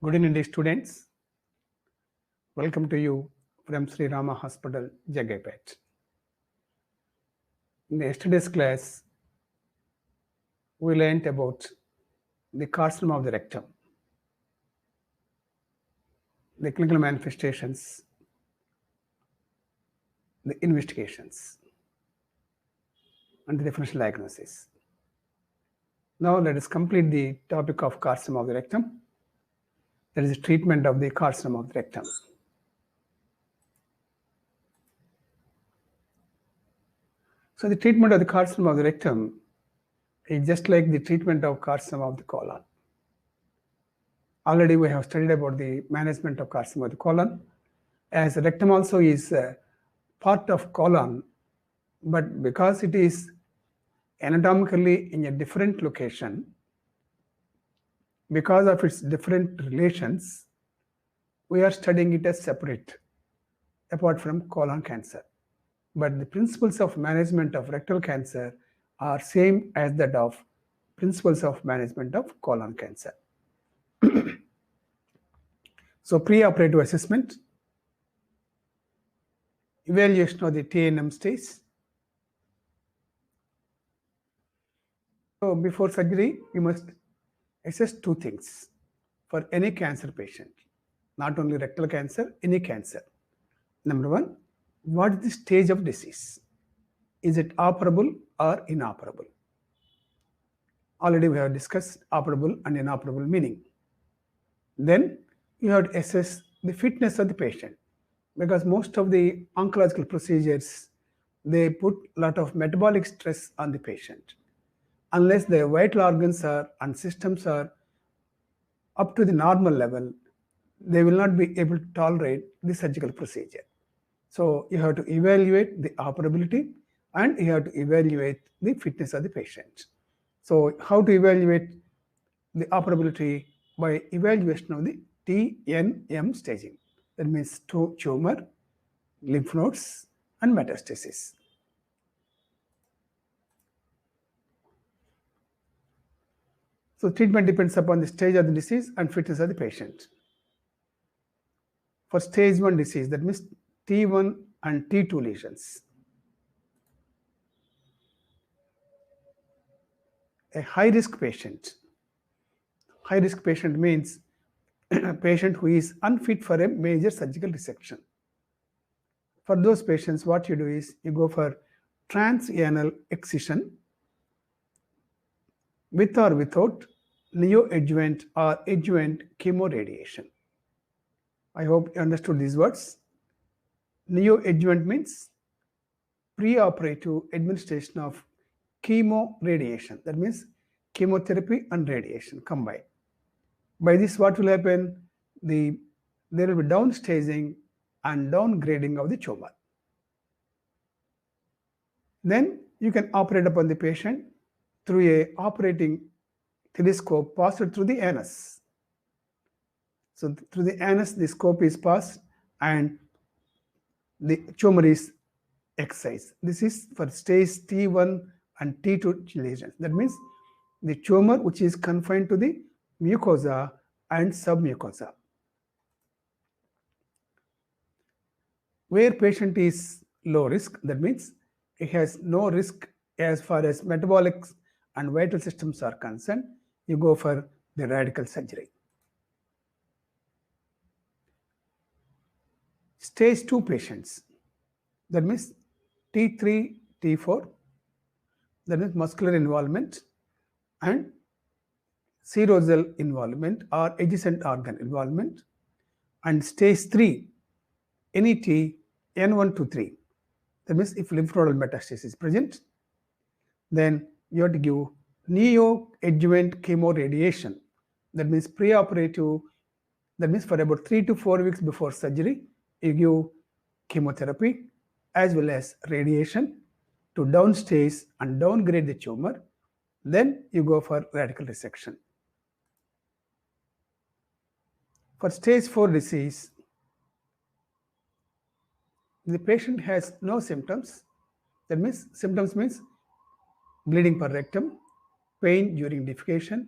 Good evening, dear students. Welcome to you from Sri Rama Hospital, Jagaipet. In yesterday's class, we learnt about the carcinoma of the rectum, the clinical manifestations, the investigations, and the differential diagnosis. Now let us complete the topic of carcinoma of the rectum. That is the treatment of the carcinoma of the rectum. So the treatment of the carcinoma of the rectum is just like the treatment of carcinoma of the colon. Already we have studied about the management of carcinoma of the colon, as the rectum also is part of colon, but because it is anatomically in a different location, because of its different relations, we are studying it as separate, apart from colon cancer. But the principles of management of rectal cancer are same as that of principles of management of colon cancer. So preoperative assessment, evaluation of the TNM stage. So before surgery, you must assess two things for any cancer patient, not only rectal cancer, any cancer. Number one, what is the stage of disease? Is it operable or inoperable? Already we have discussed operable and inoperable meaning. Then you have to assess the fitness of the patient, because most of the oncological procedures, they put a lot of metabolic stress on the patient. Unless their vital organs and systems are up to the normal level, they will not be able to tolerate the surgical procedure. So you have to evaluate the operability and you have to evaluate the fitness of the patient. So how to evaluate the operability? By evaluation of the TNM staging. That means tumor, lymph nodes, and metastasis. So treatment depends upon the stage of the disease and fitness of the patient. For stage 1 disease, that means T1 and T2 lesions, a high-risk patient. High-risk patient means a patient who is unfit for a major surgical resection. For those patients, what you do is you go for transanal excision with or without neoadjuvant or adjuvant chemoradiation. I hope you understood these words. Neoadjuvant means preoperative administration of chemoradiation. That means chemotherapy and radiation combined. By this, what will happen? There will be downstaging and downgrading of the tumor. Then you can operate upon the patient through a operating telescope passed through the anus. So through the anus, the scope is passed and the tumor is excised. This is for stage T1 and T2 lesions. That means the tumor which is confined to the mucosa and submucosa. Where patient is low risk, that means it has no risk as far as metabolic and vital systems are concerned, you go for the radical surgery. Stage 2 patients, that means T3, T4, that means muscular involvement and serosal involvement or adjacent organ involvement, and stage 3, NET, N1 to 3. That means if lymph nodal metastasis is present, then you have to give neoadjuvant chemoradiation. That means preoperative, that means for about 3 to 4 weeks before surgery, you give chemotherapy as well as radiation to downstage and downgrade the tumor. Then you go for radical resection. For stage 4 disease, the patient has no symptoms. That means symptoms means bleeding per rectum, pain during defecation,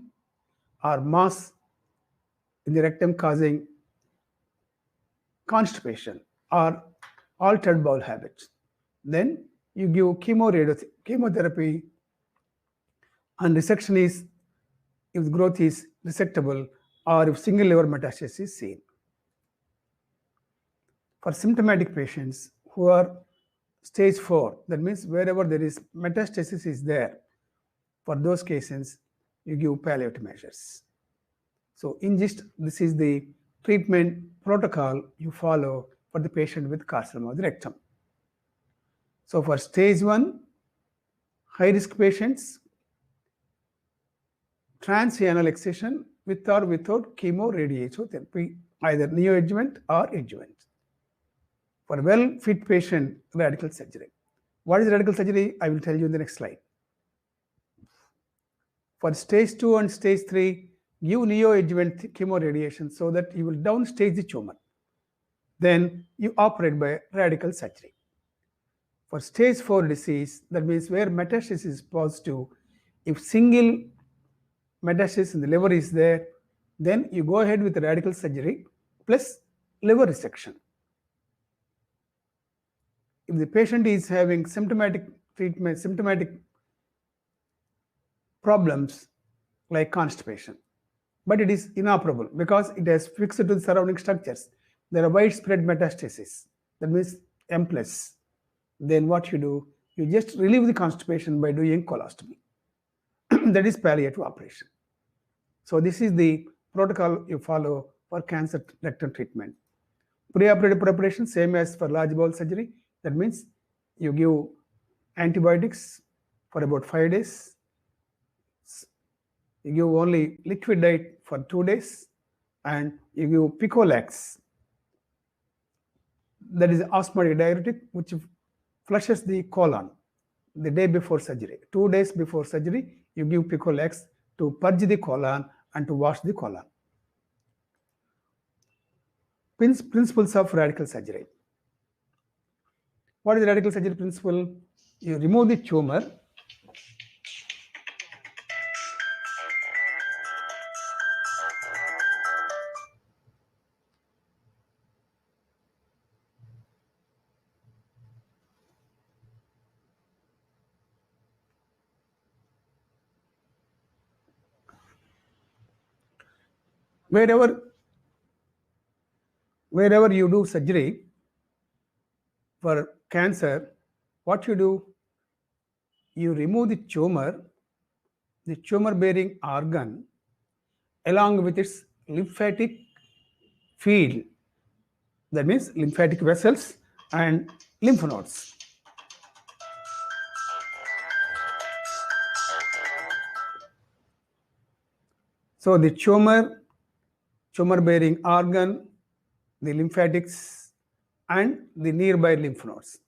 or mass in the rectum causing constipation or altered bowel habits. Then you give chemotherapy, and resection is if growth is resectable or if single liver metastasis is seen. For symptomatic patients who are stage 4, that means wherever there is metastasis is there, for those cases, you give palliative measures. So in gist, this is the treatment protocol you follow for the patient with carcinoma of the rectum. So for stage 1, high-risk patients, transanal excision with or without chemoradiotherapy, either neoadjuvant or adjuvant. For well-fit patient, radical surgery. What is radical surgery? I will tell you in the next slide. For stage 2 and stage 3, give neoadjuvant chemoradiation so that you will downstage the tumor. Then you operate by radical surgery. For stage 4 disease, that means where metastasis is positive, if single metastasis in the liver is there, then you go ahead with radical surgery plus liver resection. If the patient is having symptomatic problems like constipation, but it is inoperable because it has fixed to the surrounding structures, there are widespread metastasis, that means M+. Then what you do, you just relieve the constipation by doing colostomy. That is palliative operation. So this is the protocol you follow for cancer rectal treatment. Preoperative preparation, same as for large bowel surgery. That means you give antibiotics for about 5 days. You give only liquid diet for 2 days, and you give Picolax. That is osmotic diuretic which flushes the colon the day before surgery. 2 days before surgery, you give Picolax to purge the colon and to wash the colon. Principles of radical surgery. What is the radical surgery principle? You remove the tumor. Wherever you do surgery for cancer, what you do, you remove the tumor-bearing organ along with its lymphatic field, that means lymphatic vessels and lymph nodes. So the tumor-bearing organ, the lymphatics, and the nearby lymph nodes.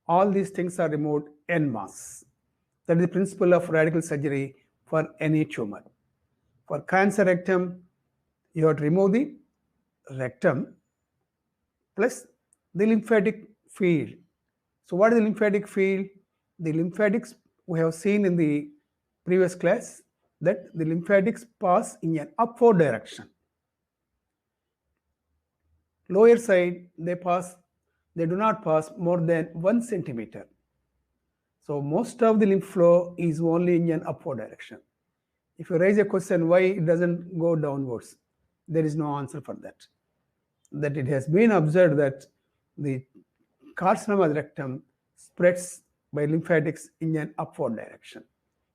All these things are removed en masse. That is the principle of radical surgery for any tumor. For cancer rectum, you have to remove the rectum plus the lymphatic field. So what is the lymphatic field? The lymphatics, we have seen in the previous class that the lymphatics pass in an upward direction. Lower side, they do not pass more than 1 centimeter. So most of the lymph flow is only in an upward direction. If you raise a question why it doesn't go downwards, there is no answer for that. That it has been observed that the carcinoma of the rectum spreads by lymphatics in an upward direction.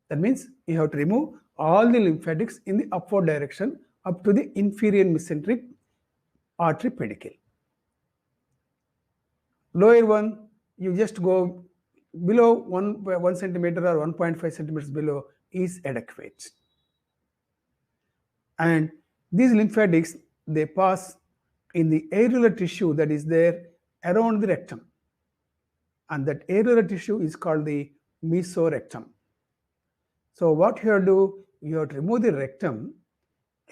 That means you have to remove all the lymphatics in the upward direction up to the inferior mesenteric artery pedicle. Lower one, you just go below 1 centimeter or 1.5 centimeters below is adequate. And these lymphatics, they pass in the areolar tissue that is there around the rectum. And that areolar tissue is called the mesorectum. So what you have to do, you have to remove the rectum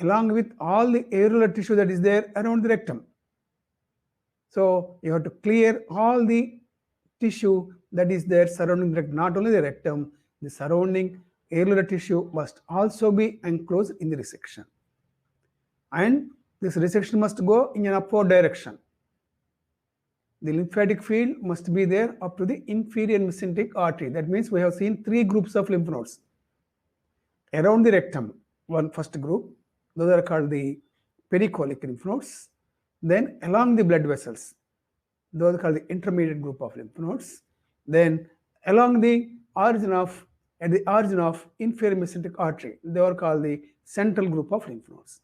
along with all the areolar tissue that is there around the rectum. So you have to clear all the tissue that is there surrounding the rectum, not only the rectum, the surrounding areolar tissue must also be enclosed in the resection. And this resection must go in an upward direction. The lymphatic field must be there up to the inferior mesenteric artery. That means we have seen 3 groups of lymph nodes. Around the rectum, one first group, those are called the pericolic lymph nodes. Then along the blood vessels, those are called the intermediate group of lymph nodes. Then along the origin of, at the origin of inferior mesenteric artery, they are called the central group of lymph nodes.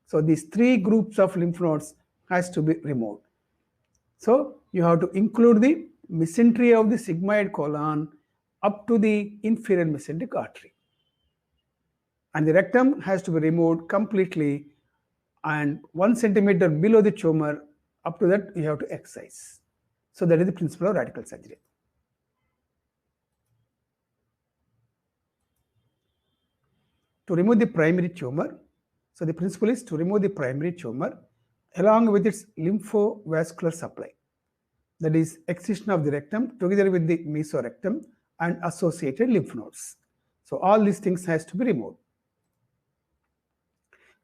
So these 3 groups of lymph nodes has to be removed. So you have to include the mesentery of the sigmoid colon up to the inferior mesenteric artery. And the rectum has to be removed completely, and 1 centimeter below the tumor, up to that you have to excise. So that is the principle of radical surgery. To remove the primary tumor, so the principle is to remove the primary tumor along with its lymphovascular supply. That is excision of the rectum together with the mesorectum and associated lymph nodes. So all these things has to be removed.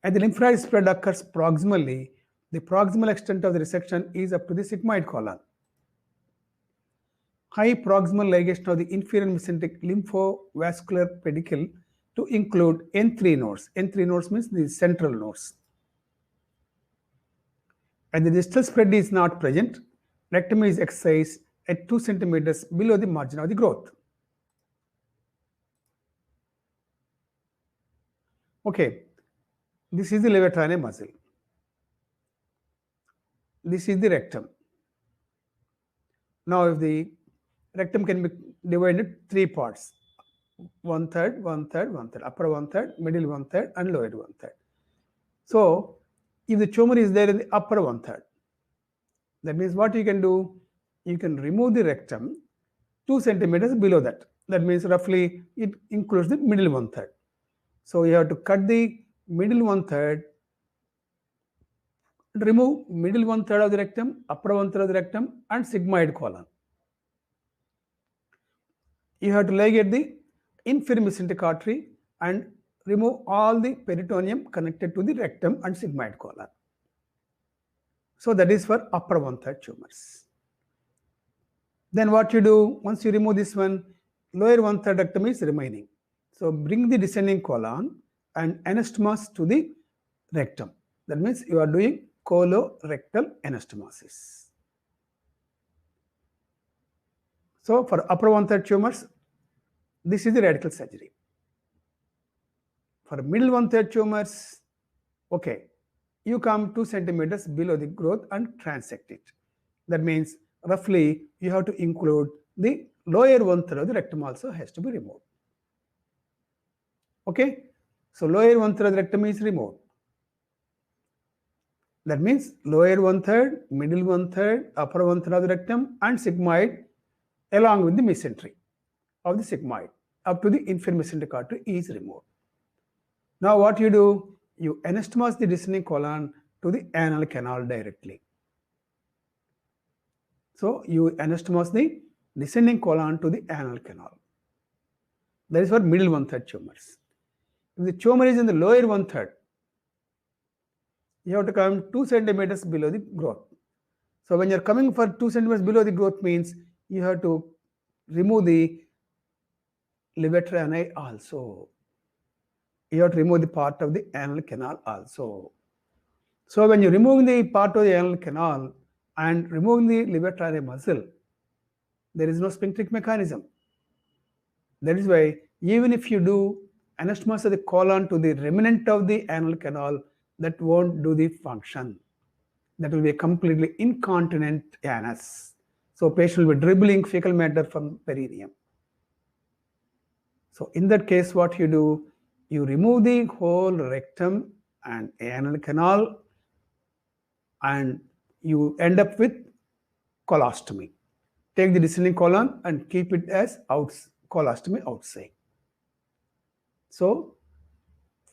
And the lymph node spread occurs proximally. The proximal extent of the resection is up to the sigmoid colon. High proximal ligation of the inferior mesenteric lymphovascular pedicle to include N3 nodes. N3 nodes means the central nodes. And the distal spread is not present. Rectum is excised at 2 centimeters below the margin of the growth. Okay, this is the levator trine muscle. This is the rectum. Now, if the rectum can be divided into 3 parts, 1/3, 1/3, 1/3, upper 1/3, middle 1/3, and lower 1/3. So, if the tumor is there in the upper 1/3, that means what you can do? You can remove the rectum 2 centimeters below that. That means roughly it includes the middle 1/3. So you have to cut the middle 1/3, remove middle 1/3 of the rectum, upper 1/3 of the rectum, and sigmoid colon. You have to ligate the inferior mesenteric artery and remove all the peritoneum connected to the rectum and sigmoid colon. So that is for upper 1/3 tumors. Then what you do, once you remove this one, lower 1/3 rectum is remaining. So bring the descending colon and anastomosis to the rectum. That means you are doing colorectal anastomosis. So for upper 1/3 tumors, this is the radical surgery. For middle 1/3 tumors, okay, you come 2 centimeters below the growth and transect it. That means roughly you have to include the lower 1/3 of the rectum also has to be removed. Okay, so lower 1/3 of the rectum is removed. That means lower 1/3, middle 1/3, upper 1/3 of the rectum and sigmoid along with the mesentery of the sigmoid up to the inferior mesenteric artery is removed. Now what you do? You anastomose the descending colon to the anal canal directly. So you anastomose the descending colon to the anal canal. That is for middle 1/3 tumors. If the tumor is in the lower 1/3, you have to come 2 centimeters below the growth. So when you are coming for 2 centimeters below the growth means you have to remove the levator trine also. You have to remove the part of the anal canal also. So when you remove the part of the anal canal and remove the levator trine muscle, there is no sphincteric mechanism. That is why even if you do anastomosis of the colon to the remnant of the anal canal, that won't do the function. That will be a completely incontinent anus. So patient will be dribbling fecal matter from perineum. So in that case, what you do, you remove the whole rectum and anal canal and you end up with colostomy. Take the descending colon and keep it as colostomy outside. So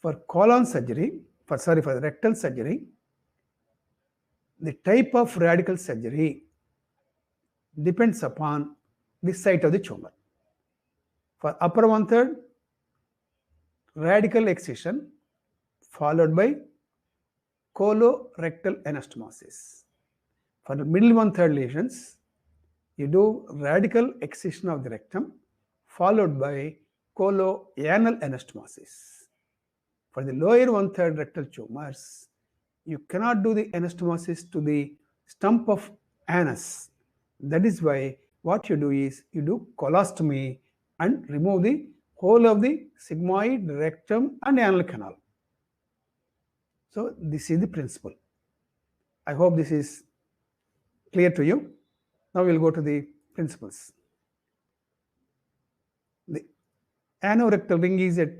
for colon surgery, for the rectal surgery, the type of radical surgery depends upon the site of the tumor. For upper 1/3, radical excision followed by colorectal anastomosis. For the middle one-third lesions, you do radical excision of the rectum followed by coloanal anastomosis. For the lower one-third rectal tumors, you cannot do the anastomosis to the stump of anus. That is why what you do is you do colostomy and remove the whole of the sigmoid, rectum and anal canal. So this is the principle. I hope this is clear to you. Now we'll go to the principles. The anorectal ring is at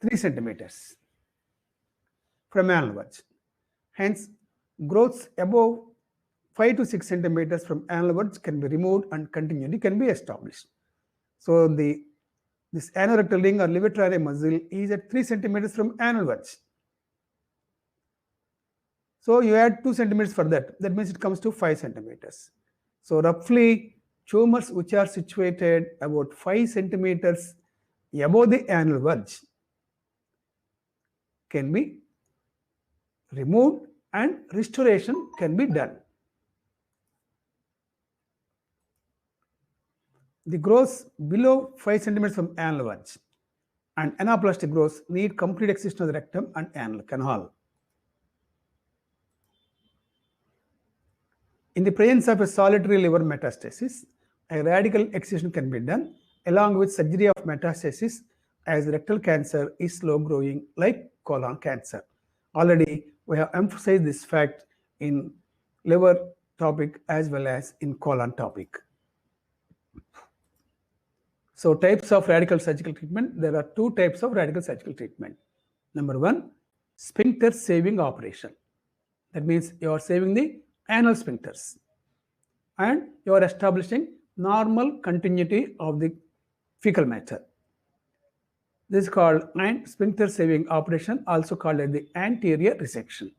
3 centimeters from analwards. Hence, growths above 5 to 6 centimeters from analwards can be removed and continuity can be established. So this anorectal ring or levator muscle is at 3 centimeters from analwards. So you add 2 centimeters for that. That means it comes to 5 centimeters. So roughly tumors which are situated about 5 centimeters above the anal verge can be removed and restoration can be done. The growths below 5 centimeters from anal verge and anaplastic growths need complete excision of the rectum and anal canal. In the presence of a solitary liver metastasis, a radical excision can be done along with surgery of metastasis, as rectal cancer is slow growing like colon cancer. Already we have emphasized this fact in liver topic as well as in colon topic. So types of radical surgical treatment. There are 2 types of radical surgical treatment. Number 1, sphincter saving operation. That means you are saving the anal sphincters and you are establishing normal continuity of the fecal matter. This is called sphincter saving operation, also called as the anterior resection.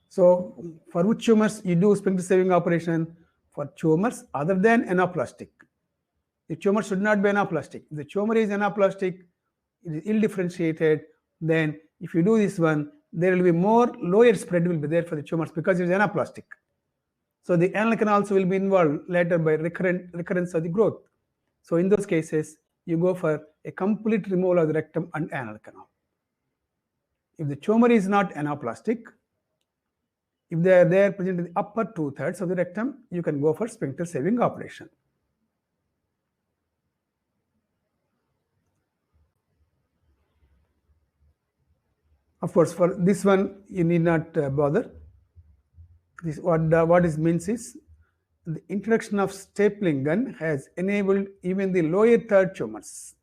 So for which tumors you do sphincter saving operation? For tumors other than anaplastic. The tumor should not be anaplastic. If the tumor is anaplastic, it is ill-differentiated, then if you do this one, there will be more lower spread will be there for the tumors because it is anaplastic. So the anal canal also will be involved later by recurrence of the growth. So in those cases, you go for a complete removal of the rectum and anal canal. If the tumor is not anaplastic, if they are there present in the upper 2/3 of the rectum, you can go for sphincter saving operation. Of course, for this one, you need not bother. This what this means is the introduction of stapling gun has enabled even the lower third tumors.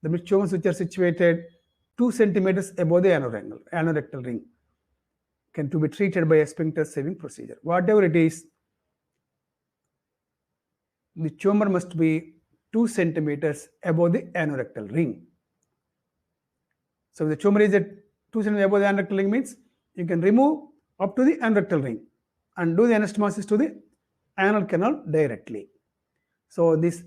The tumors which are situated 2 centimeters above the anorectal ring can to be treated by a sphincter saving procedure. Whatever it is, the tumor must be 2 centimeters above the anorectal ring. So if the tumor is at 2 centimeters above the anorectal ring, means you can remove up to the anorectal ring and do the anastomosis to the anal canal directly. So this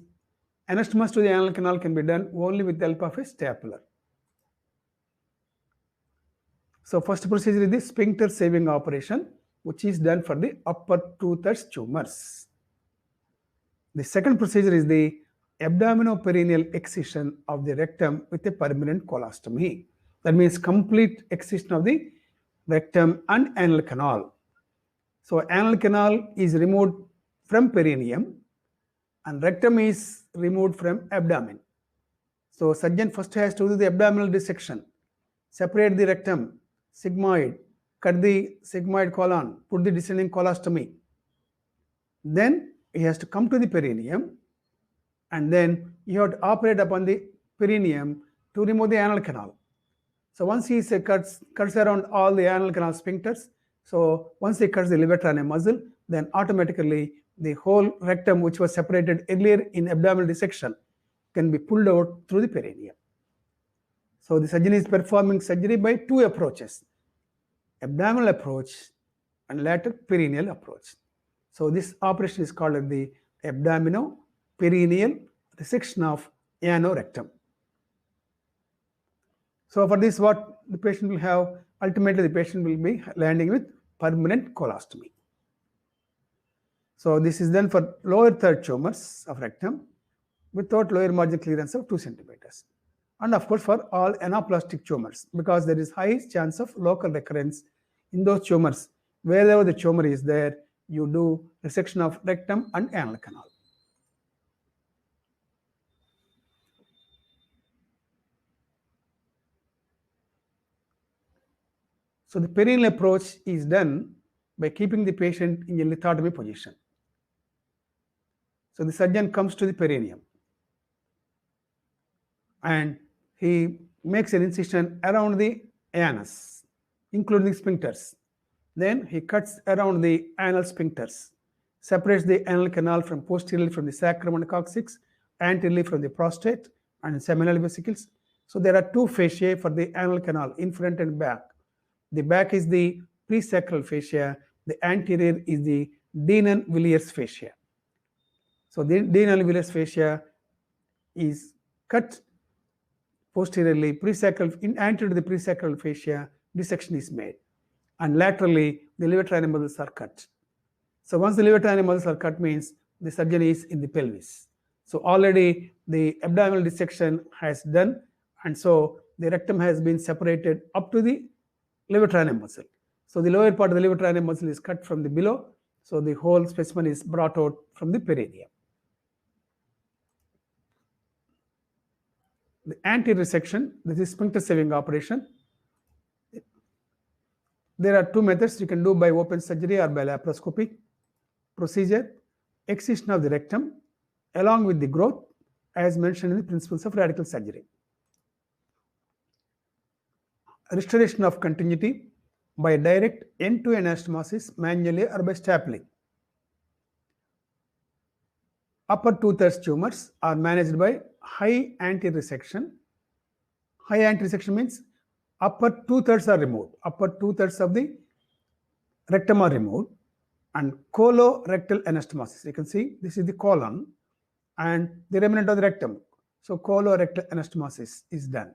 anastomosis to the anal canal can be done only with the help of a stapler. So first procedure is the sphincter saving operation, which is done for the upper 2/3 tumors. The second procedure is the abdominoperineal excision of the rectum with a permanent colostomy. That means complete excision of the rectum and anal canal. So anal canal is removed from perineum and rectum is removed from abdomen. So surgeon first has to do the abdominal dissection, separate the rectum, sigmoid, cut the sigmoid colon, put the descending colostomy. Then he has to come to the perineum and then you have to operate upon the perineum to remove the anal canal. So once he cuts around all the anal canal sphincters, so once he cuts the levator muscle, then automatically the whole rectum which was separated earlier in abdominal dissection can be pulled out through the perineum. So the surgeon is performing surgery by 2 approaches, abdominal approach and later perineal approach. So this operation is called the abdominoperineal resection of anorectum. So for this, what the patient will have, ultimately the patient will be landing with permanent colostomy. So this is done for lower third tumors of rectum without lower margin clearance of 2 centimeters. And of course for all anaplastic tumors, because there is high chance of local recurrence in those tumors. Wherever the tumor is there, you do resection of rectum and anal canal. So the perineal approach is done by keeping the patient in a lithotomy position. So the surgeon comes to the perineum and he makes an incision around the anus, including sphincters. Then he cuts around the anal sphincters, separates the anal canal from posteriorly from the sacrum and coccyx, anteriorly from the prostate and seminal vesicles. So there are two fasciae for the anal canal, in front and back. The back is the presacral fascia, the anterior is the Denon-Villiers fascia. So the Denon-Villiers fascia is cut posteriorly, anterior to the presacral fascia, dissection is made. And laterally, the levator muscles are cut. So once the levator muscles are cut means the surgeon is in the pelvis. So already the abdominal dissection has done, and so the rectum has been separated up to the levator muscle. So the lower part of the levator muscle is cut from the below. So the whole specimen is brought out from the perineum. The anterior section, this is sphincter saving operation. There are two methods you can do by open surgery or by laparoscopic procedure. Excision of the rectum along with the growth as mentioned in the principles of radical surgery. Restoration of continuity by direct end-to-end anastomosis manually or by stapling. Upper two-thirds tumors are managed by high anterior resection. High anterior resection means upper two-thirds are removed. Upper two-thirds of the rectum are removed, and colorectal anastomosis. You can see this is the colon and the remnant of the rectum. So colorectal anastomosis is done.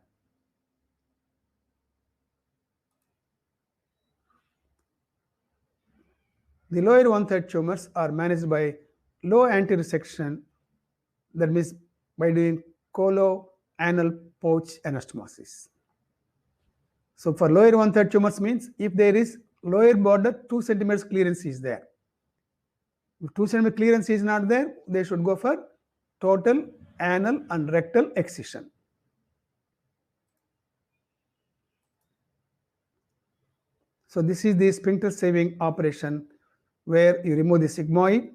The lower one-third tumors are managed by low anterior section, that means by doing colo-anal pouch anastomosis. So for lower one-third tumors means if there is lower border 2 centimeters clearance is there. If 2 centimeter clearance is not there, they should go for total anal and rectal excision. So this is the sphincter saving operation where you remove the sigmoid,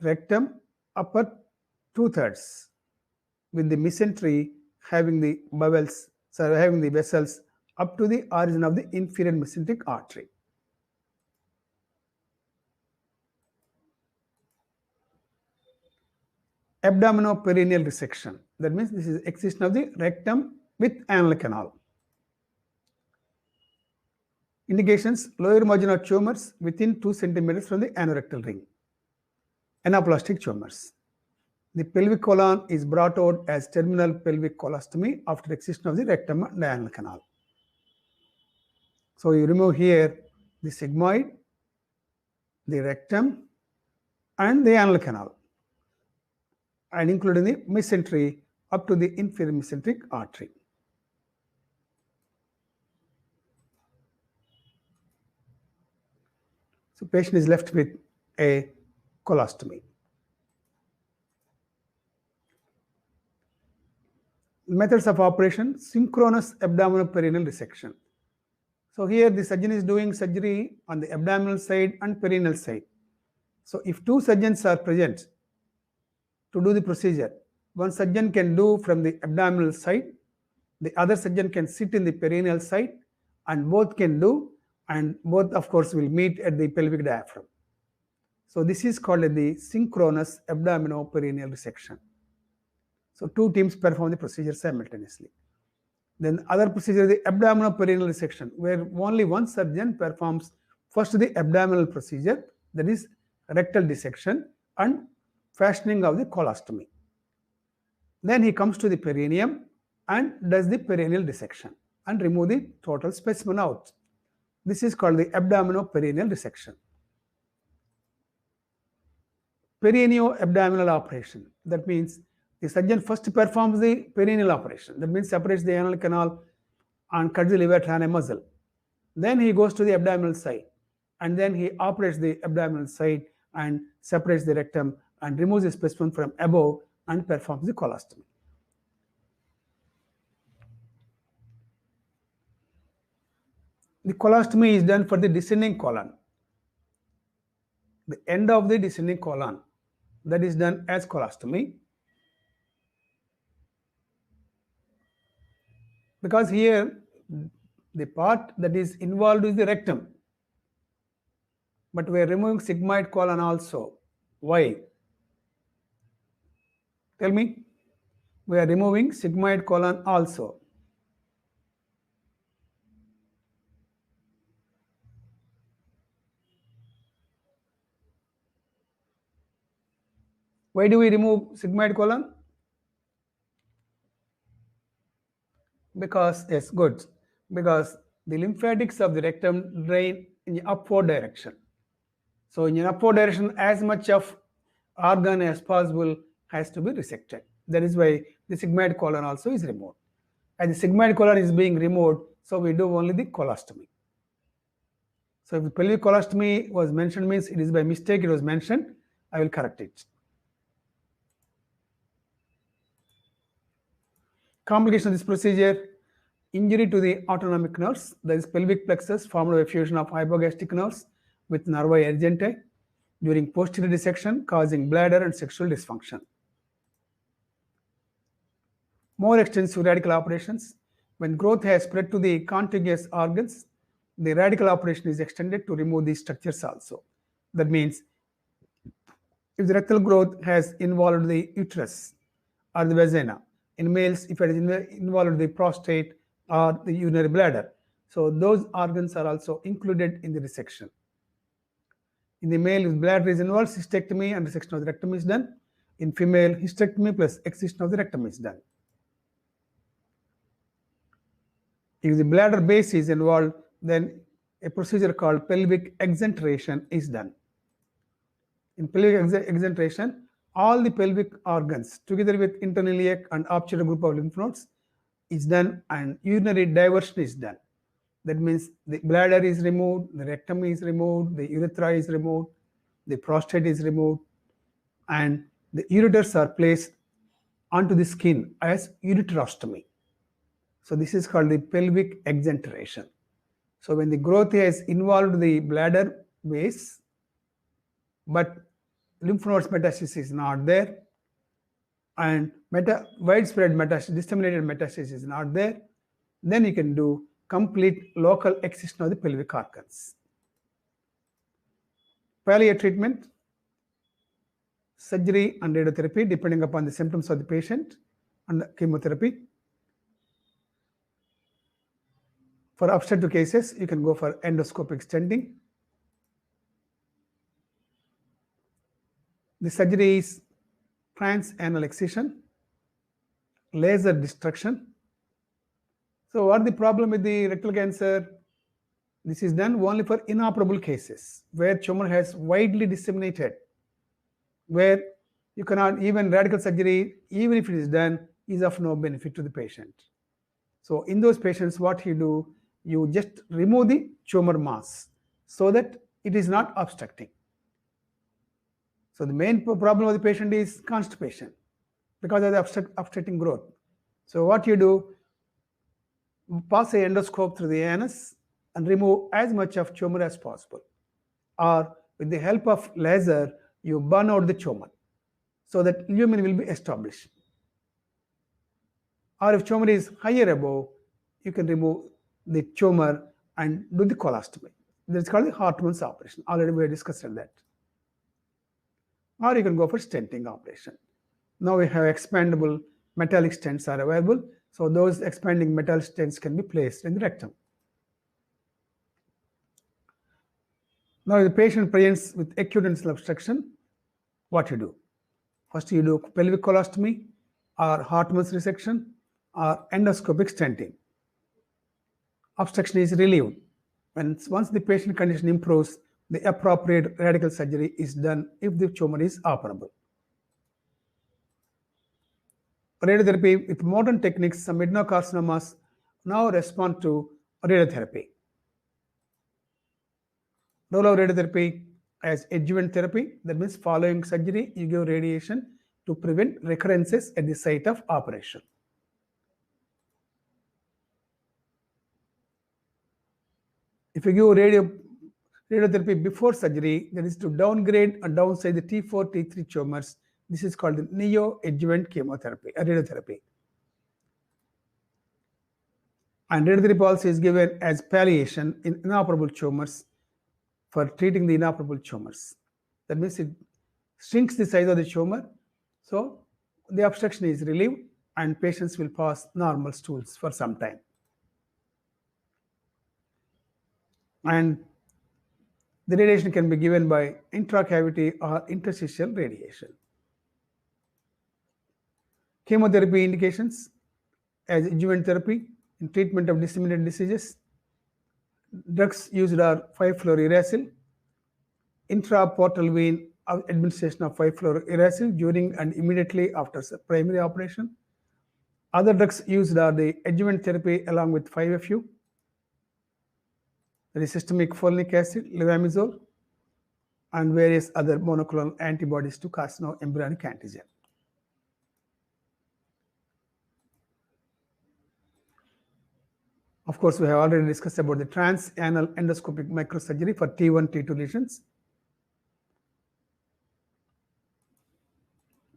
rectum, upper two-thirds with the mesentery having the bowels, so having the vessels up to the origin of the inferior mesenteric artery. Abdominoperineal resection. That means this is excision of the rectum with anal canal. Indications: lower margin of tumors within 2 centimeters from the anorectal ring. Anaplastic tumors. The pelvic colon is brought out as terminal pelvic colostomy after excision of the rectum and anal canal. So you remove here the sigmoid, the rectum, and the anal canal, and including the mesentery up to the inferior mesenteric artery. So patient is left with a colostomy. Methods of operation: synchronous abdominoperineal resection. So here the surgeon is doing surgery on the abdominal side and perineal side. So if two surgeons are present to do the procedure, one surgeon can do from the abdominal side, the other surgeon can sit in the perineal side, and both can do, and both of course will meet at the pelvic diaphragm. So this is called the synchronous abdominoperineal resection. So two teams perform the procedure simultaneously. Then other procedure, the abdominoperineal resection, where only one surgeon performs first the abdominal procedure, that is rectal dissection and fashioning of the colostomy. Then he comes to the perineum and does the perineal dissection. and remove the total specimen out. This is called the abdominoperineal resection. Perineoabdominal operation. That means the surgeon first performs the perineal operation. That means separates the anal canal and cuts the levator muscle. Then he goes to the abdominal side, and then he operates the abdominal side and separates the rectum and removes the specimen from above and performs the colostomy. The colostomy is done for the descending colon. The end of the descending colon, that is done as colostomy. Because here the part that is involved is the rectum, but we are removing sigmoid colon also. Why? Tell me. We are removing sigmoid colon also. Why do we remove sigmoid colon? Because, yes, good. Because the lymphatics of the rectum drain in the upward direction. So in an upward direction, as much of organ as possible has to be resected. That is why the sigmoid colon also is removed. And the sigmoid colon is being removed, so we do only the colostomy. So if the pelvic colostomy was mentioned, means it is by mistake it was mentioned, I will correct it. Complication of this procedure: injury to the autonomic nerves, that is pelvic plexus formed by fusion of hypogastric nerves with nervi urgenti during posterior dissection, causing bladder and sexual dysfunction. More extensive radical operations: when growth has spread to the contiguous organs, the radical operation is extended to remove these structures also. That means if the rectal growth has involved the uterus or the vagina, in males if it is involved the prostate or the urinary bladder, so those organs are also included in the resection. In the male, if bladder is involved, cystectomy and resection of the rectum is done. In female, hysterectomy plus excision of the rectum is done. If the bladder base is involved, then a procedure called pelvic exenteration is done. In pelvic exenteration, all the pelvic organs together with interiliac and obturator group of lymph nodes is done, and urinary diversion is done. That means the bladder is removed, the rectum is removed, the urethra is removed, the prostate is removed, and the ureters are placed onto the skin as ureterostomy. So this is called the pelvic exenteration. So when the growth has involved the bladder base, but lymph nodes metastasis is not there, and widespread metastasis, disseminated metastasis is not there, then you can do complete local excision of the pelvic organs. Palliative treatment: surgery and radiotherapy depending upon the symptoms of the patient, and chemotherapy. For obstetric cases, you can go for endoscopic stenting. The surgery is transanal excision, laser destruction. So what is the problem with the rectal cancer? This is done only for inoperable cases where tumor has widely disseminated, where you cannot, even radical surgery, even if it is done, is of no benefit to the patient. So in those patients, what you do, you just remove the tumor mass so that it is not obstructing. So the main problem of the patient is constipation because of the obstructing growth. So what you do, pass an endoscope through the anus and remove as much of tumor as possible. Or with the help of laser, you burn out the tumor so that lumen will be established. Or if tumor is higher above, you can remove the tumor and do the colostomy. That's called the Hartmann's operation. Already we have discussed that. Or you can go for stenting operation. Now we have expandable metallic stents are available. So those expanding metal stents can be placed in the rectum. Now if the patient presents with acute intestinal obstruction, what you do? First you do pelvic colostomy or Hartmann's resection or endoscopic stenting. obstruction is relieved. Once the patient condition improves, the appropriate radical surgery is done if the tumor is operable. Radiotherapy with modern techniques, some adenocarcinomas now respond to radiotherapy. Role of radiotherapy as adjuvant therapy, that means following surgery, you give radiation to prevent recurrences at the site of operation. If you give radiotherapy before surgery, that is to downgrade and downsize the T4, T3 tumors. This is called the neoadjuvant chemotherapy, radiotherapy. And radiotherapy also is given as palliation in inoperable tumors for treating the inoperable tumors. That means it shrinks the size of the tumor, so the obstruction is relieved and patients will pass normal stools for some time. And the radiation can be given by intracavity or interstitial radiation. Chemotherapy indications as adjuvant therapy in treatment of disseminated diseases. Drugs used are 5-fluorouracil, intraportal vein administration of 5-fluorouracil during and immediately after primary operation. Other drugs used are the adjuvant therapy along with 5-FU, that is systemic folinic acid, levamisole, and various other monoclonal antibodies to carcinoembryonic antigen. Of course, we have already discussed about the transanal endoscopic microsurgery for T1, T2 lesions.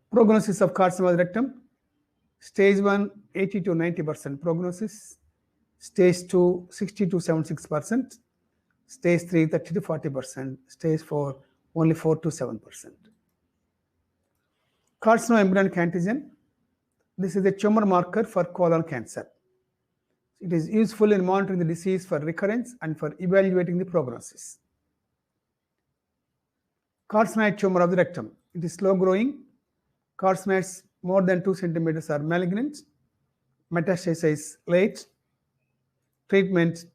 Prognosis of carcinoma of the rectum. Stage 1, 80 to 90% prognosis. Stage 2, 60 to 76%. Stage 3, 30 to 40%. Stage 4, only 4 to 7%. Carcinoembryonic antigen. This is a tumor marker for colon cancer. It is useful in monitoring the disease for recurrence and for evaluating the prognosis. Carcinoid tumor of the rectum. It is slow growing. Carcinoids more than 2 centimeters are malignant. Metastasis late. Treatment: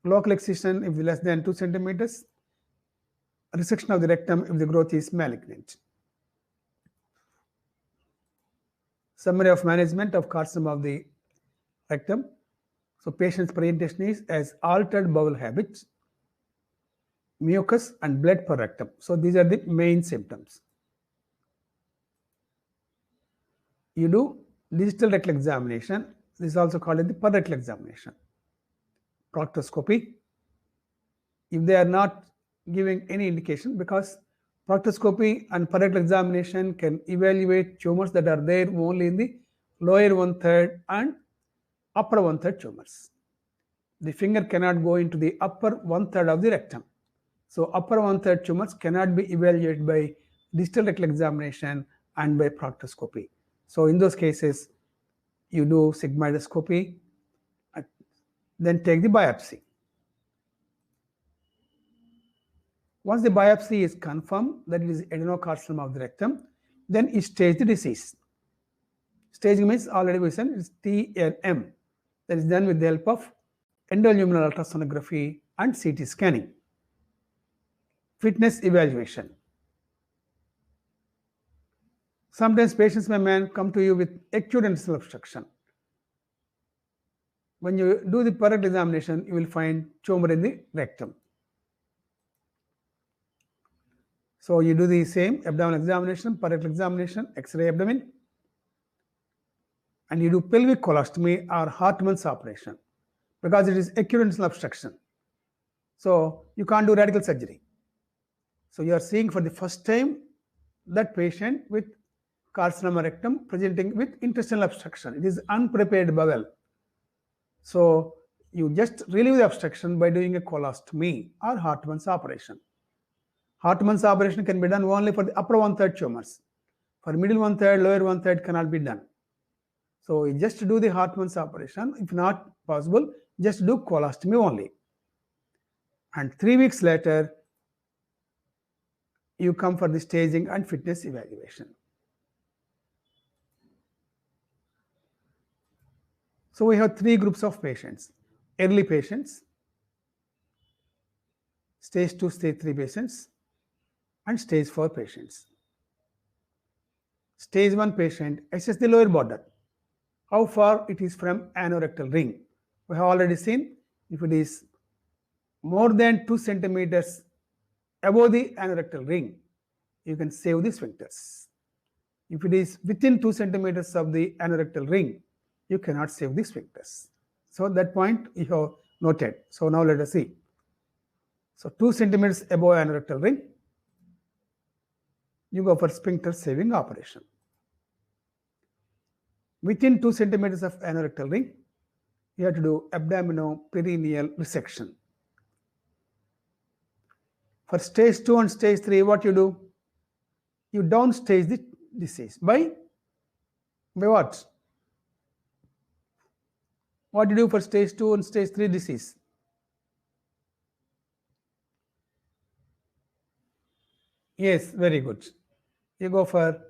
local excision if less than 2 centimeters. Resection of the rectum if the growth is malignant. Summary of management of carcinoma of the rectum. So patient's presentation is as altered bowel habits, mucus and blood per rectum. So these are the main symptoms. You do digital rectal examination. This is also called the per rectal examination. Proctoscopy. If they are not giving any indication, because proctoscopy and per rectal examination can evaluate tumors that are there only in the lower 1/3 and upper 1/3 tumors. The finger cannot go into the upper 1/3 of the rectum. So upper 1/3 tumors cannot be evaluated by digital rectal examination and by proctoscopy. So in those cases, you do sigmoidoscopy, then take the biopsy. Once the biopsy is confirmed that it is adenocarcinoma of the rectum, then you stage the disease. Staging means already we said it's TNM. That is done with the help of endoluminal ultrasonography and CT scanning. Fitness evaluation. Sometimes patients may come to you with acute intestinal obstruction. When you do the per rectal examination, you will find tumor in the rectum. So you do the same abdominal examination, per rectal examination, X-ray abdomen, and you do pelvic colostomy or Hartmann's operation because it is acute intestinal obstruction. So you can't do radical surgery. So you are seeing for the first time that patient with carcinoma rectum presenting with intestinal obstruction. It is unprepared bowel. So you just relieve the obstruction by doing a colostomy or Hartmann's operation. Hartmann's operation can be done only for the upper 1/3 tumors. For middle 1/3, lower 1/3 cannot be done. So you just do the Hartmann's operation. If not possible, just do colostomy only. And 3 weeks later, you come for the staging and fitness evaluation. So we have 3 groups of patients. early patients, stage 2, stage 3 patients, and stage 4 patients. Stage 1 patient, assess the lower border. How far it is from anorectal ring. We have already seen if it is more than 2 centimeters above the anorectal ring, you can save the sphincters. If it is within 2 centimeters of the anorectal ring, you cannot save the sphincters. So that point you have noted. So now let us see. So 2 centimeters above anorectal ring, you go for sphincter saving operation. Within 2 centimeters of anorectal ring, you have to do abdominoperineal resection. For stage 2 and stage 3, what you do? You downstage the disease. By what? What do you do for stage 2 and stage 3 disease? Yes, very good. You go for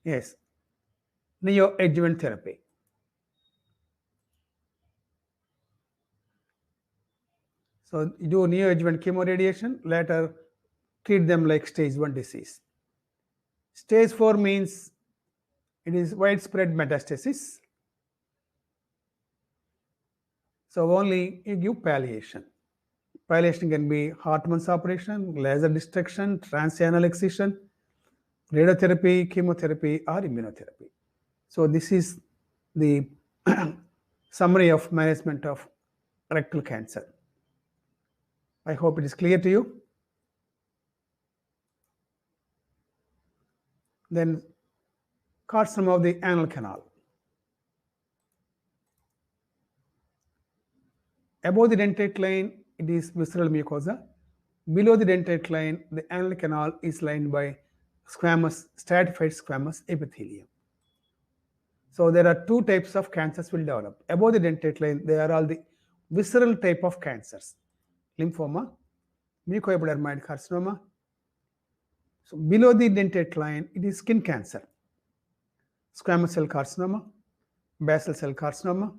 yes, neoadjuvant therapy. So you do neoadjuvant chemoradiation, later treat them like stage 1 disease. Stage 4 means it is widespread metastasis. So only you give palliation. Palliation can be Hartmann's operation, laser destruction, transanal excision, radiotherapy, chemotherapy, or immunotherapy. So this is the summary of management of rectal cancer. I hope it is clear to you. Then carcinoma of the anal canal. Above the dentate line, it is visceral mucosa. Below the dentate line, the anal canal is lined by squamous, stratified squamous epithelium. So there are 2 types of cancers will develop. Above the dentate line, they are all the visceral type of cancers. Lymphoma, mucoepidermoid carcinoma. So below the dentate line, it is skin cancer. Squamous cell carcinoma, basal cell carcinoma,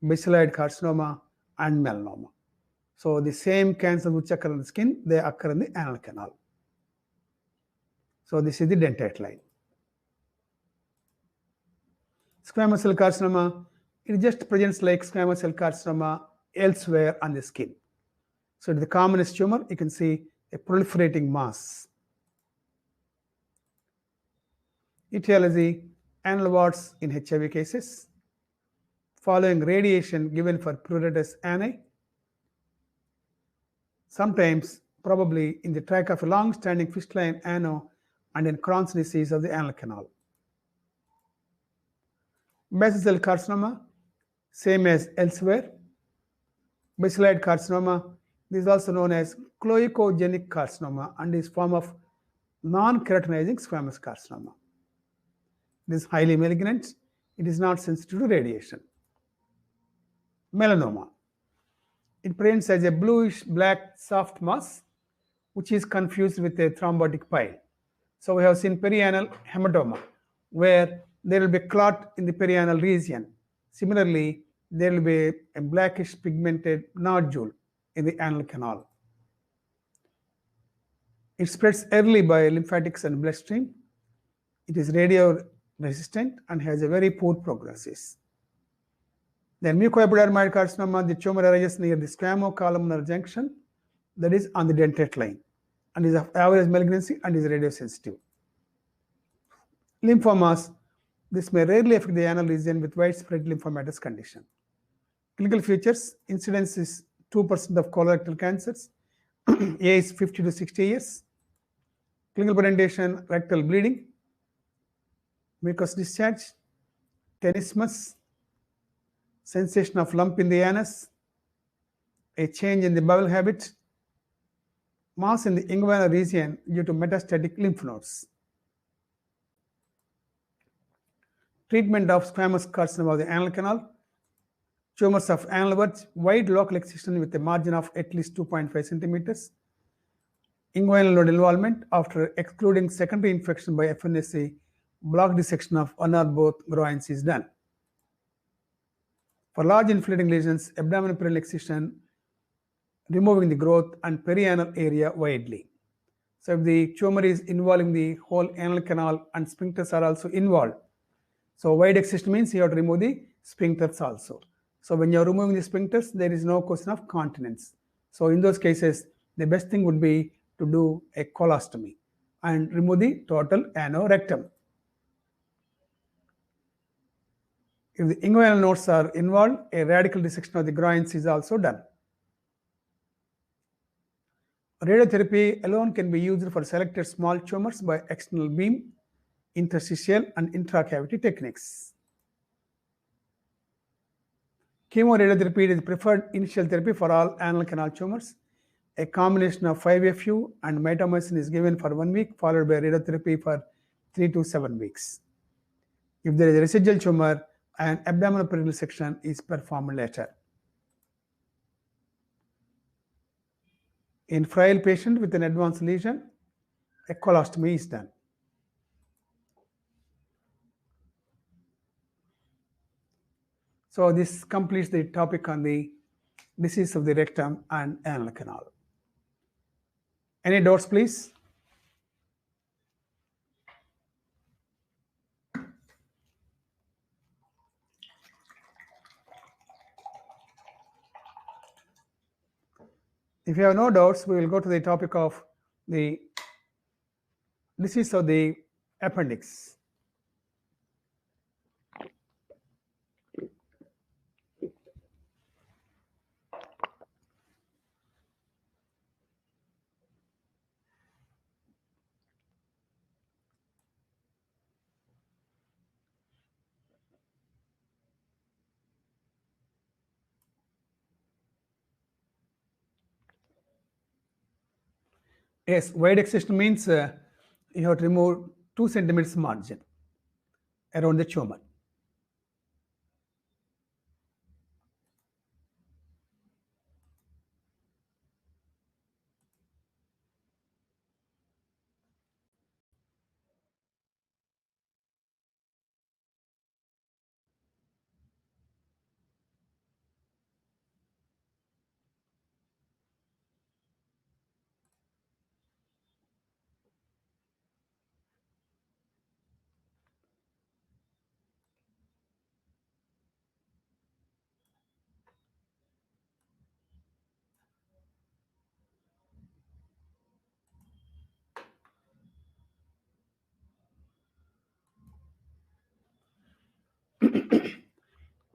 basaloid carcinoma, and melanoma. So the same cancer which occur in the skin, they occur in the anal canal. So this is the dentate line. Squamous cell carcinoma, it just presents like squamous cell carcinoma elsewhere on the skin. So it is the commonest tumor. You can see a proliferating mass. Etiology, anal warts in HIV cases. Following radiation given for pruritus ani. Sometimes, probably in the track of a long-standing fistula in ano and in Crohn's disease of the anal canal. Basal cell carcinoma, same as elsewhere. Basaloid carcinoma, this is also known as cloacogenic carcinoma and is form of non-keratinizing squamous carcinoma. It is highly malignant. It is not sensitive to radiation. Melanoma. It presents as a bluish black soft mass which is confused with a thrombotic pile. So we have seen perianal hematoma where there will be a clot in the perianal region. Similarly, there will be a blackish pigmented nodule in the anal canal. It spreads early by lymphatics and bloodstream. It is radio resistant and has a very poor prognosis. Then mucoepidermoid carcinoma, the tumor arises near the squamo-columnar junction, that is on the dentate line, and is of average malignancy and is radiosensitive. Lymphomas, this may rarely affect the anal region with widespread lymphomatous condition. Clinical features, incidence is 2% of colorectal cancers, age 50 to 60 years. Clinical presentation, rectal bleeding, mucous discharge, tenesmus, sensation of lump in the anus, a change in the bowel habit, mass in the inguinal region due to metastatic lymph nodes. Treatment of squamous carcinoma of the anal canal, tumors of anal verge, wide local excision with a margin of at least 2.5 centimeters, inguinal node involvement after excluding secondary infection by FNSC, block dissection of one or both groins is done. For large inflating lesions, abdominal perineal excision, removing the growth and perianal area widely. So if the tumor is involving the whole anal canal and sphincters are also involved, so wide excision means you have to remove the sphincters also. So when you are removing the sphincters, there is no question of continence. So in those cases, the best thing would be to do a colostomy and remove the total anorectum. If the inguinal nodes are involved, a radical dissection of the groins is also done. Radiotherapy alone can be used for selected small tumors by external beam, interstitial and intracavity techniques. Chemoradiotherapy is preferred initial therapy for all anal canal tumors. A combination of 5-FU and mitomycin is given for 1 week, followed by radiotherapy for 3 to 7 weeks. If there is a residual tumor, an abdominal perineal section is performed later. In frail patient with an advanced lesion, a colostomy is done. So this completes the topic on the disease of the rectum and anal canal. Any doubts, please? If you have no doubts, we will go to the topic of the disease of the appendix. Yes, wide excision means you have to remove 2 centimeters margin around the tumor.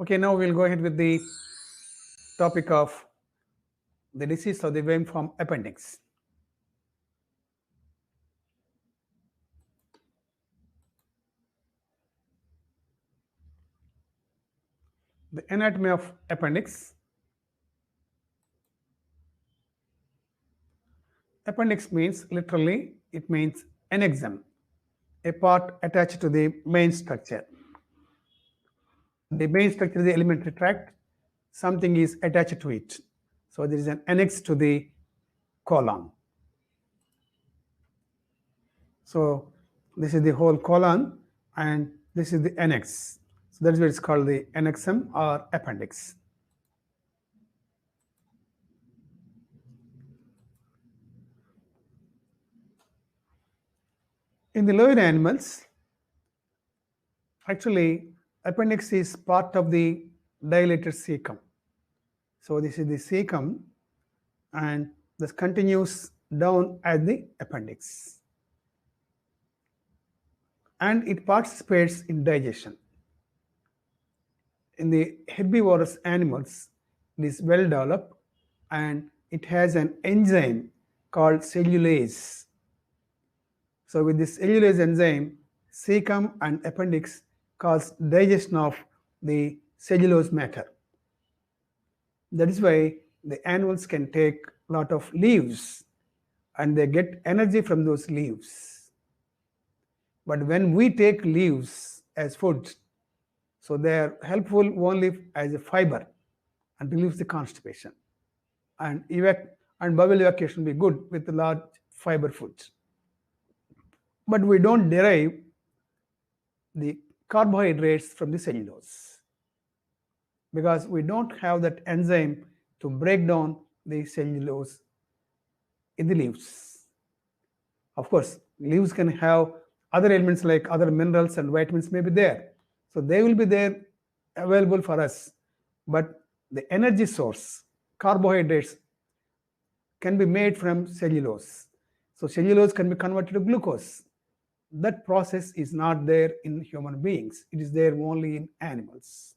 Okay, now we'll go ahead with the topic of the disease of the worm-form appendix. The anatomy of appendix. Appendix means literally it means annexum, a part attached to the main structure. The main structure is the alimentary tract, something is attached to it. So there is an annex to the colon. So this is the whole colon and this is the annex. So that is why it's called the annexum or appendix. In the lower animals, actually appendix is part of the dilated cecum. So this is the cecum and this continues down at the appendix. And it participates in digestion. In the herbivorous animals, it is well developed and it has an enzyme called cellulase. So with this cellulase enzyme, cecum and appendix cause digestion of the cellulose matter. That is why the animals can take a lot of leaves and they get energy from those leaves. But when we take leaves as food, so they are helpful only as a fiber and relieves the constipation. And bowel evacuation will be good with the large fiber foods. But we don't derive the carbohydrates from the cellulose. because we don't have that enzyme to break down the cellulose in the leaves. Of course, leaves can have other elements like other minerals and vitamins may be there. So they will be there available for us. But the energy source, carbohydrates, can be made from cellulose. So cellulose can be converted to glucose. That process is not there in human beings. It is there only in animals.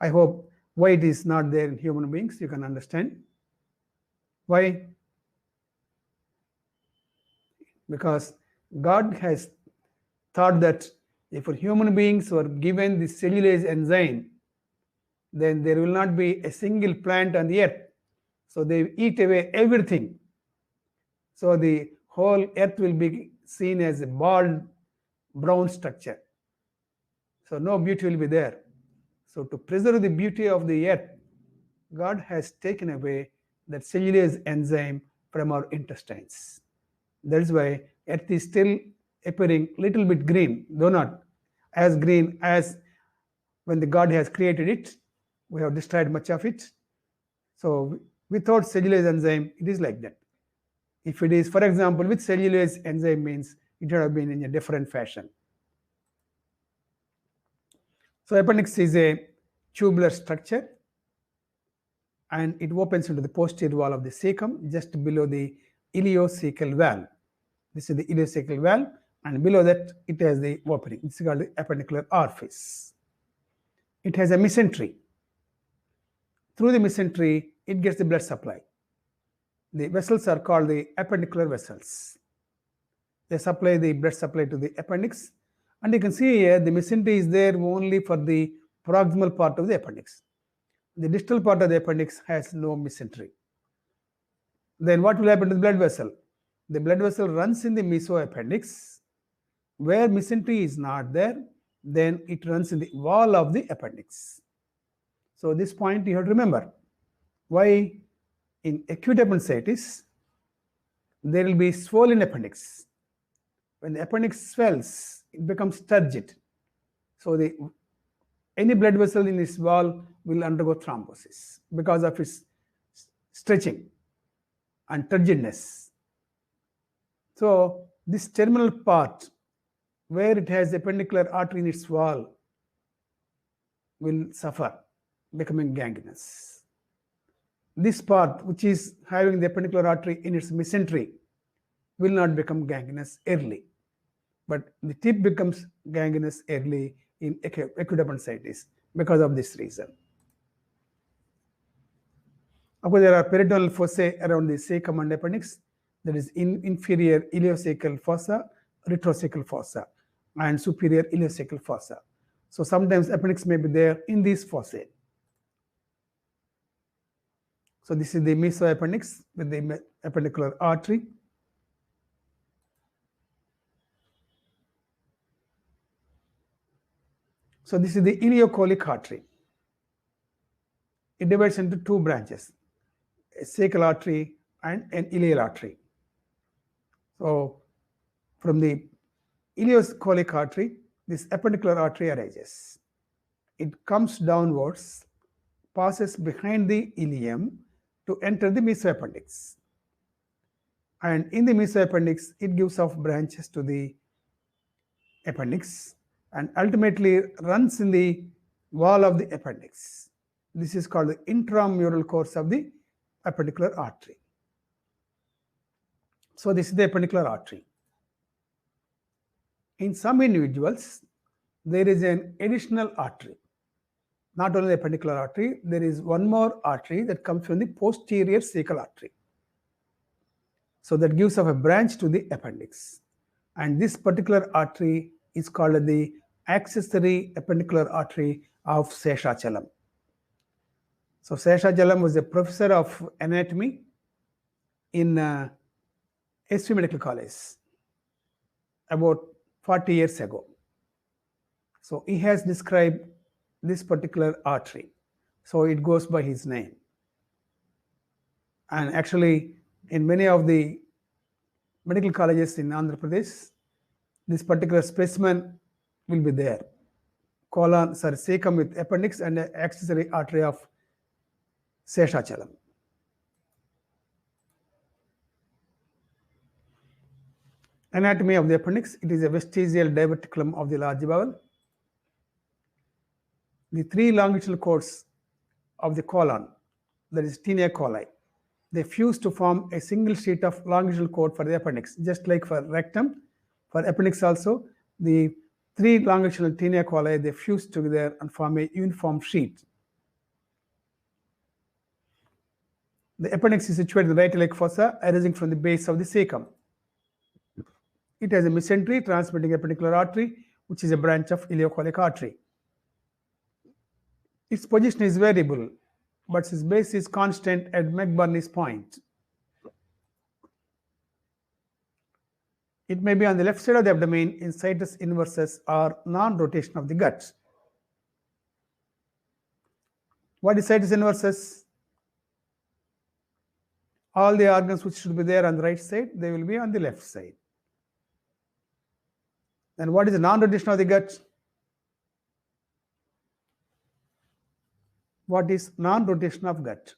I hope why it is not there in human beings, you can understand. Why? Because God has thought that if human beings were given the cellulase enzyme, then there will not be a single plant on the earth. So they eat away everything. So the whole earth will be seen as a bald brown structure. So no beauty will be there. So to preserve the beauty of the earth, God has taken away that cellulase enzyme from our intestines. That's why earth is still appearing little bit green, though not as green as when the God has created it. We have destroyed much of it. So without cellulase enzyme, it is like that. If it is, for example, with cellulase enzyme means it would have been in a different fashion. So appendix is a tubular structure and it opens into the posterior wall of the cecum just below the ileocecal valve. This is the ileocecal valve, and below that it has the opening. It's called the appendicular orifice. It has a mesentery. Through the mesentery, it gets the blood supply. The vessels are called the appendicular vessels. They supply the blood supply to the appendix, and you can see here the mesentery is there only for the proximal part of the appendix. The distal part of the appendix has no mesentery. Then what will happen to the blood vessel? The blood vessel runs in the mesoappendix. Where mesentery is not there, then it runs in the wall of the appendix. So this point you have to remember. Why? In acute appendicitis, there will be swollen appendix. When the appendix swells, it becomes turgid. So any blood vessel in this wall will undergo thrombosis because of its stretching and turgidness. So this terminal part where it has appendicular artery in its wall will suffer, becoming gangrenous. This part which is having the appendicular artery in its mesentery will not become gangrenous early, but the tip becomes gangrenous early in acute appendicitis because of this reason. Of course, there are peritoneal fossae around the cecum and appendix, that is inferior ileocecal fossa, retrocecal fossa, and superior ileocecal fossa. So sometimes appendix may be there in these fossae. So this is the mesoappendix with the appendicular artery. So this is the ileocolic artery. It divides into two branches, a cecal artery and an ileal artery. So from the ileocolic artery, this appendicular artery arises. It comes downwards, passes behind the ileum to enter the mesoappendix. And in the mesoappendix, it gives off branches to the appendix and ultimately runs in the wall of the appendix. This is called the intramural course of the appendicular artery. So this is the appendicular artery. In some individuals, there is an additional artery. Not only the appendicular artery, there is one more artery that comes from the posterior cecal artery. So that gives off a branch to the appendix. And this particular artery is called the accessory appendicular artery of Seshachalam. So Seshachalam was a professor of anatomy in SV Medical College about 40 years ago. So he has described this particular artery. So it goes by his name. And actually, in many of the medical colleges in Andhra Pradesh, this particular specimen will be there. cecum with appendix and accessory artery of Seshachalam. Anatomy of the appendix. It is a vestigial diverticulum of the large bowel. The three longitudinal cords of the colon, that is tinea coli, they fuse to form a single sheet of longitudinal cord for the appendix. Just like for rectum, for appendix also, the three longitudinal tinea coli, they fuse together and form a uniform sheet. The appendix is situated in the right iliac fossa, arising from the base of the cecum. It has a mesentery transmitting appendicular artery, which is a branch of ileocolic artery. Its position is variable, but its base is constant at McBurney's point. It may be on the left side of the abdomen in situs inversus or non-rotation of the gut. What is situs inversus? All the organs which should be there on the right side, they will be on the left side. And what is the non-rotation of the gut? What is non-rotation of gut?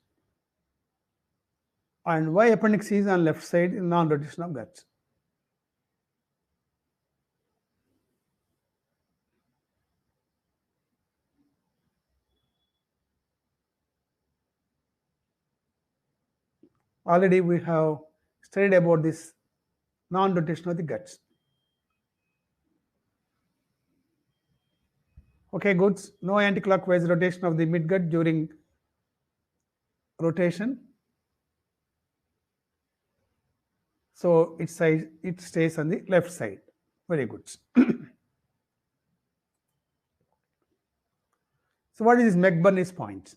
And why appendix is on left side in non-rotation of gut? Already we have studied about this non-rotation of the gut. Okay, good. No anticlockwise rotation of the midgut during rotation. So it stays on the left side. Very good. So what is this McBurney's point?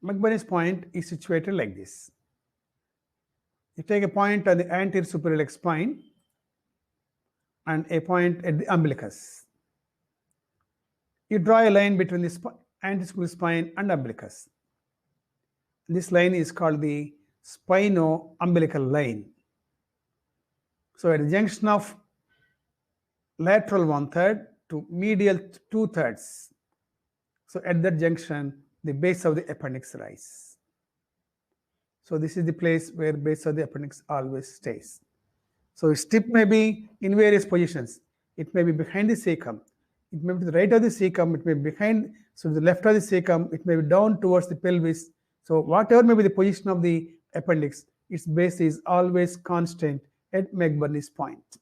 McBurney's point is situated like this. You take a point on the anterior superior iliac spine and a point at the umbilicus. You draw a line between the anterior spine and umbilicus. This line is called the spino-umbilical line. So at the junction of lateral 1/3 to medial 2/3, so at that junction, the base of the appendix rises. So this is the place where base of the appendix always stays. So its tip may be in various positions. It may be behind the cecum. It may be to the right of the cecum. It may be behind, so to the left of the cecum. It may be down towards the pelvis. So whatever may be the position of the appendix, its base is always constant at McBurney's point.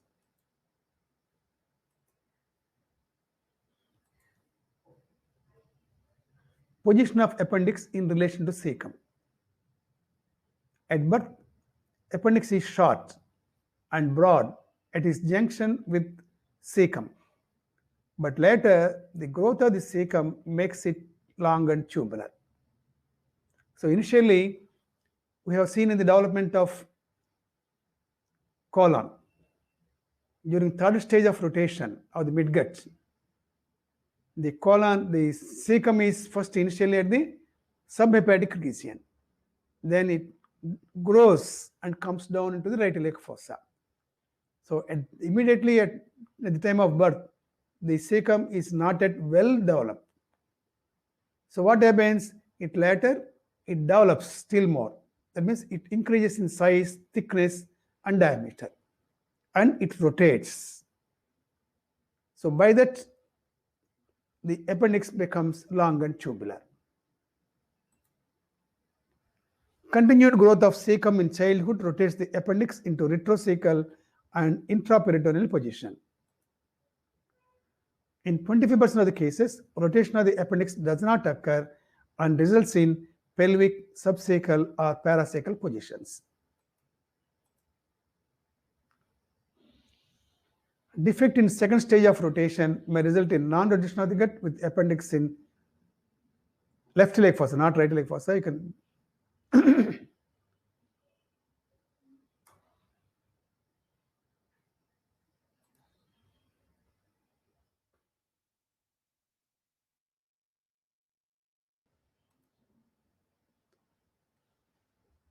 Position of appendix in relation to cecum. At birth, appendix is short and broad at its junction with cecum. But later, the growth of the cecum makes it long and tubular. So initially, we have seen in the development of colon, during third stage of rotation of the midgut, the cecum is first initially at the subhepatic region. Then it grows and comes down into the right iliac fossa. So immediately at the time of birth, the cecum is not yet well developed. So what happens? It develops still more. That means it increases in size, thickness, and diameter, and it rotates. So by that, the appendix becomes long and tubular. Continued growth of cecum in childhood rotates the appendix into retrocecal and intraperitoneal position. In 25% of the cases, rotation of the appendix does not occur and results in pelvic, subcecal, or paracecal positions. Defect in second stage of rotation may result in non-rotation of the gut with appendix in left iliac fossa, not right iliac fossa. You can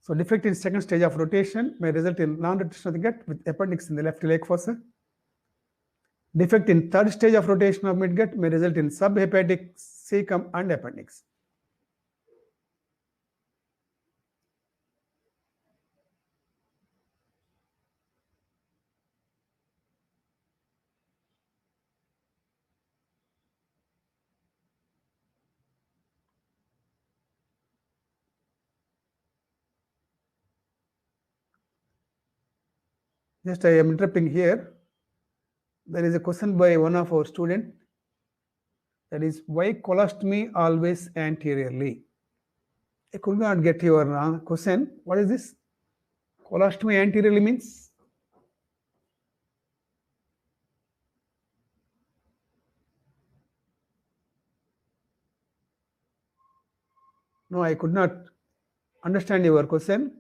So defect in second stage of rotation may result in non-rotation of the gut with appendix in the left iliac fossa. Defect in third stage of rotation of midgut may result in subhepatic cecum and appendix. Just I am interrupting here. There is a question by one of our students, that is, why colostomy always anteriorly? I could not get your question. What is this? Colostomy anteriorly means? No, I could not understand your question.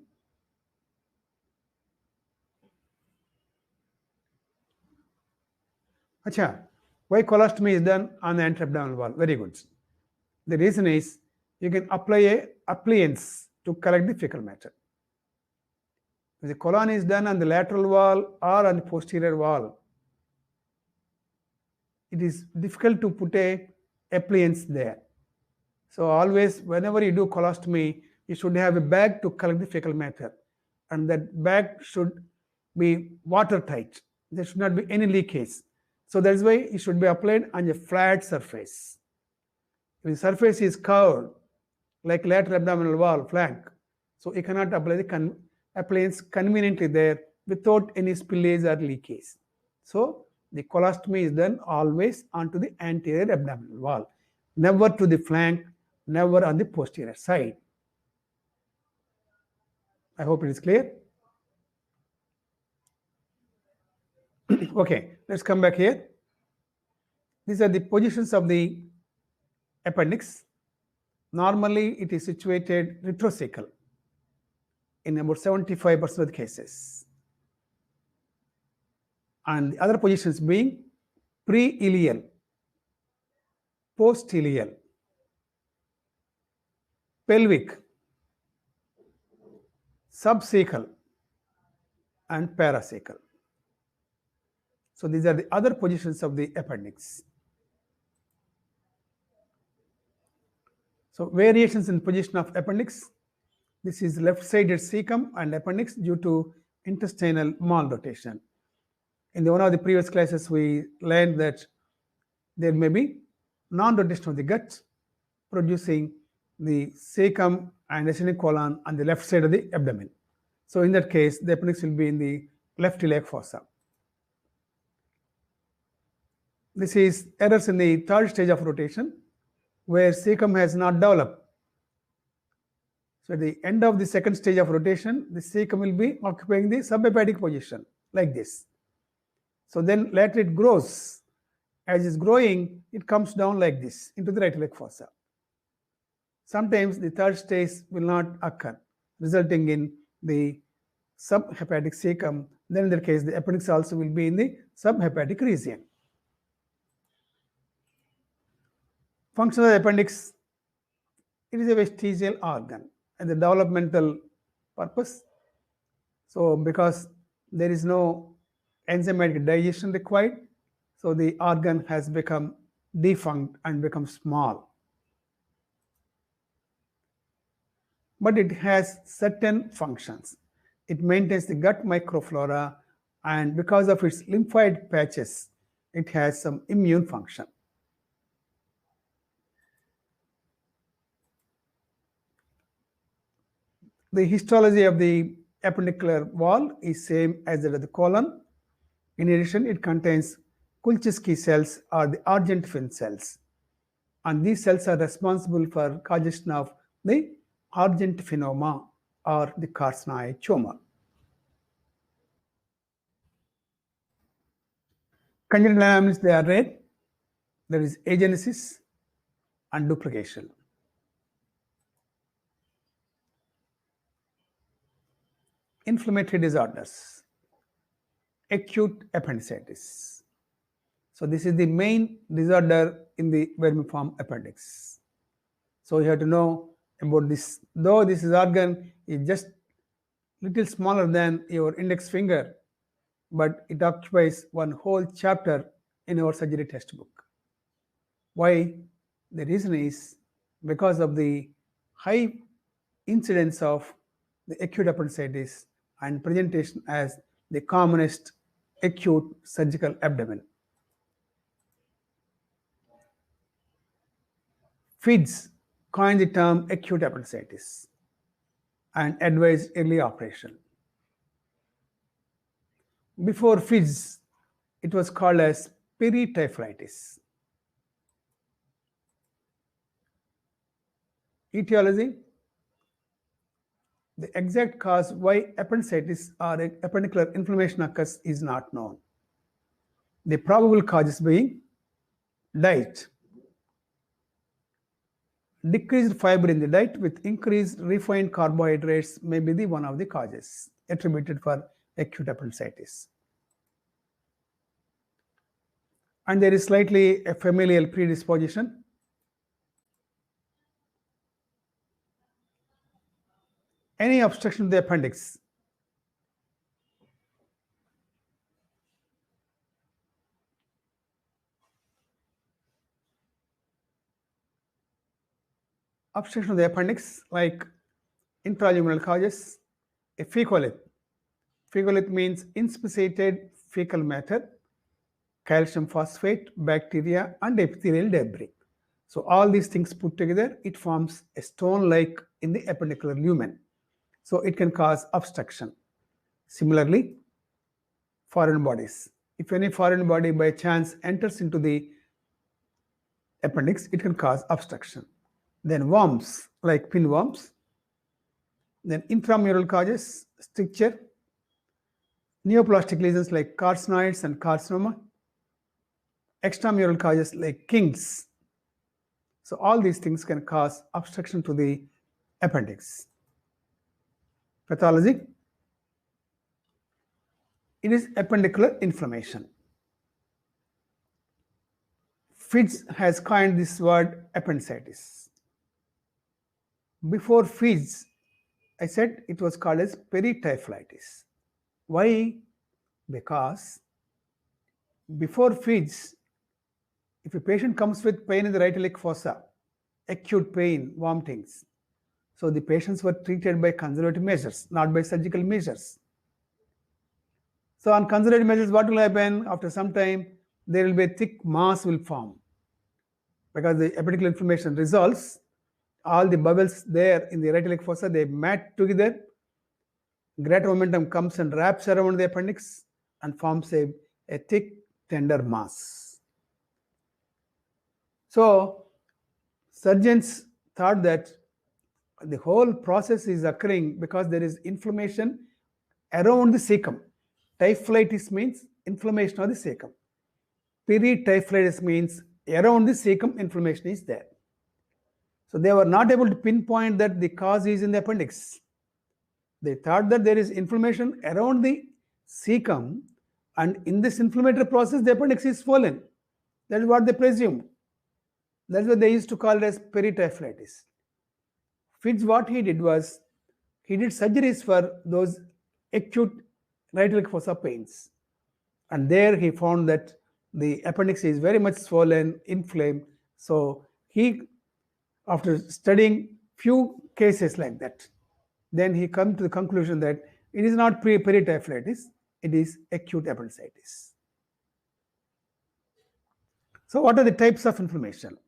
Acha, why colostomy is done on the anterabdominal wall? Very good. The reason is you can apply a appliance to collect the fecal matter. If the colon is done on the lateral wall or on the posterior wall, it is difficult to put a appliance there. So always, whenever you do colostomy, you should have a bag to collect the fecal matter, and that bag should be watertight. There should not be any leakage. So that's why it should be applied on a flat surface. If the surface is curved, like lateral abdominal wall, flank, so you cannot apply the appliance conveniently there without any spillage or leakage. So the colostomy is done always onto the anterior abdominal wall, never to the flank, never on the posterior side. I hope it is clear. Okay, let's come back here. These are the positions of the appendix. Normally, it is situated retrocecal in about 75% of the cases. And the other positions being pre-ileal, post-ileal, pelvic, subcecal, and paracecal. So these are the other positions of the appendix. So variations in position of appendix. This is left-sided cecum and appendix due to intestinal malrotation. In one of the previous classes, we learned that there may be non-rotation of the gut producing the cecum and ascending colon on the left side of the abdomen. So in that case, the appendix will be in the left iliac fossa. This is errors in the third stage of rotation, where cecum has not developed. So at the end of the second stage of rotation, the cecum will be occupying the subhepatic position like this. So then later it grows. As it's growing, it comes down like this into the right iliac fossa. Sometimes the third stage will not occur, resulting in the subhepatic cecum. Then in that case, the appendix also will be in the subhepatic region. Function of the appendix, it is a vestigial organ and the developmental purpose. So because there is no enzymatic digestion required, so the organ has become defunct and become small. But it has certain functions. It maintains the gut microflora, and because of its lymphoid patches, it has some immune function. The histology of the appendicular wall is same as that of the colon. In addition, it contains Kulczewski cells or the argentine cells, and these cells are responsible for congestion of the argentophenoma or the carcinoid tumor. Congenital anomalies, they are rare. There is agenesis and duplication. Inflammatory disorders, acute appendicitis. So this is the main disorder in the vermiform appendix. So you have to know about this. Though this organ is just little smaller than your index finger, but it occupies one whole chapter in our surgery textbook. Why? The reason is because of the high incidence of the acute appendicitis and presentation as the commonest acute surgical abdomen. FIDS coined the term acute appendicitis and advised early operation. Before FIDS, it was called as perityphlitis. Etiology: the exact cause why appendicitis or appendicular inflammation occurs is not known. The probable causes being diet. Decreased fiber in the diet with increased refined carbohydrates may be one of the causes attributed for acute appendicitis. And there is slightly a familial predisposition. Any obstruction of the appendix, obstruction of the appendix like intraluminal causes, a fecalith. Fecalith means inspissated fecal matter, calcium phosphate, bacteria, and epithelial debris. So all these things put together, it forms a stone-like in the appendicular lumen. So it can cause obstruction. Similarly, foreign bodies. If any foreign body by chance enters into the appendix, it can cause obstruction. Then worms like pinworms. Then intramural causes, stricture. Neoplastic lesions like carcinoids and carcinoma. Extramural causes like kinks. So all these things can cause obstruction to the appendix. Pathology: it is appendicular inflammation. FIDS has coined this word appendicitis. Before FIDS, I said it was called as perityphlitis. Why? Because before FIDS, if a patient comes with pain in the right iliac fossa, acute pain, vomitings, so the patients were treated by conservative measures, not by surgical measures. So on conservative measures, what will happen? After some time, there will be a thick mass will form. Because the appendicular inflammation resolves, all the bubbles there in the right iliac fossa, they mat together. Greater momentum comes and wraps around the appendix and forms a thick, tender mass. So surgeons thought that the whole process is occurring because there is inflammation around the cecum. Typhlitis means inflammation of the cecum. Perityphlitis means around the cecum inflammation is there. So they were not able to pinpoint that the cause is in the appendix. They thought that there is inflammation around the cecum, and in this inflammatory process the appendix is swollen. That is what they presumed. That's what they used to call it as perityphlitis. FIDS, what he did was, he did surgeries for those acute right iliac fossa pains. And there he found that the appendix is very much swollen, inflamed. So he, after studying few cases like that, then he come to the conclusion that it is not perityphlitis, it is acute appendicitis. So what are the types of inflammation?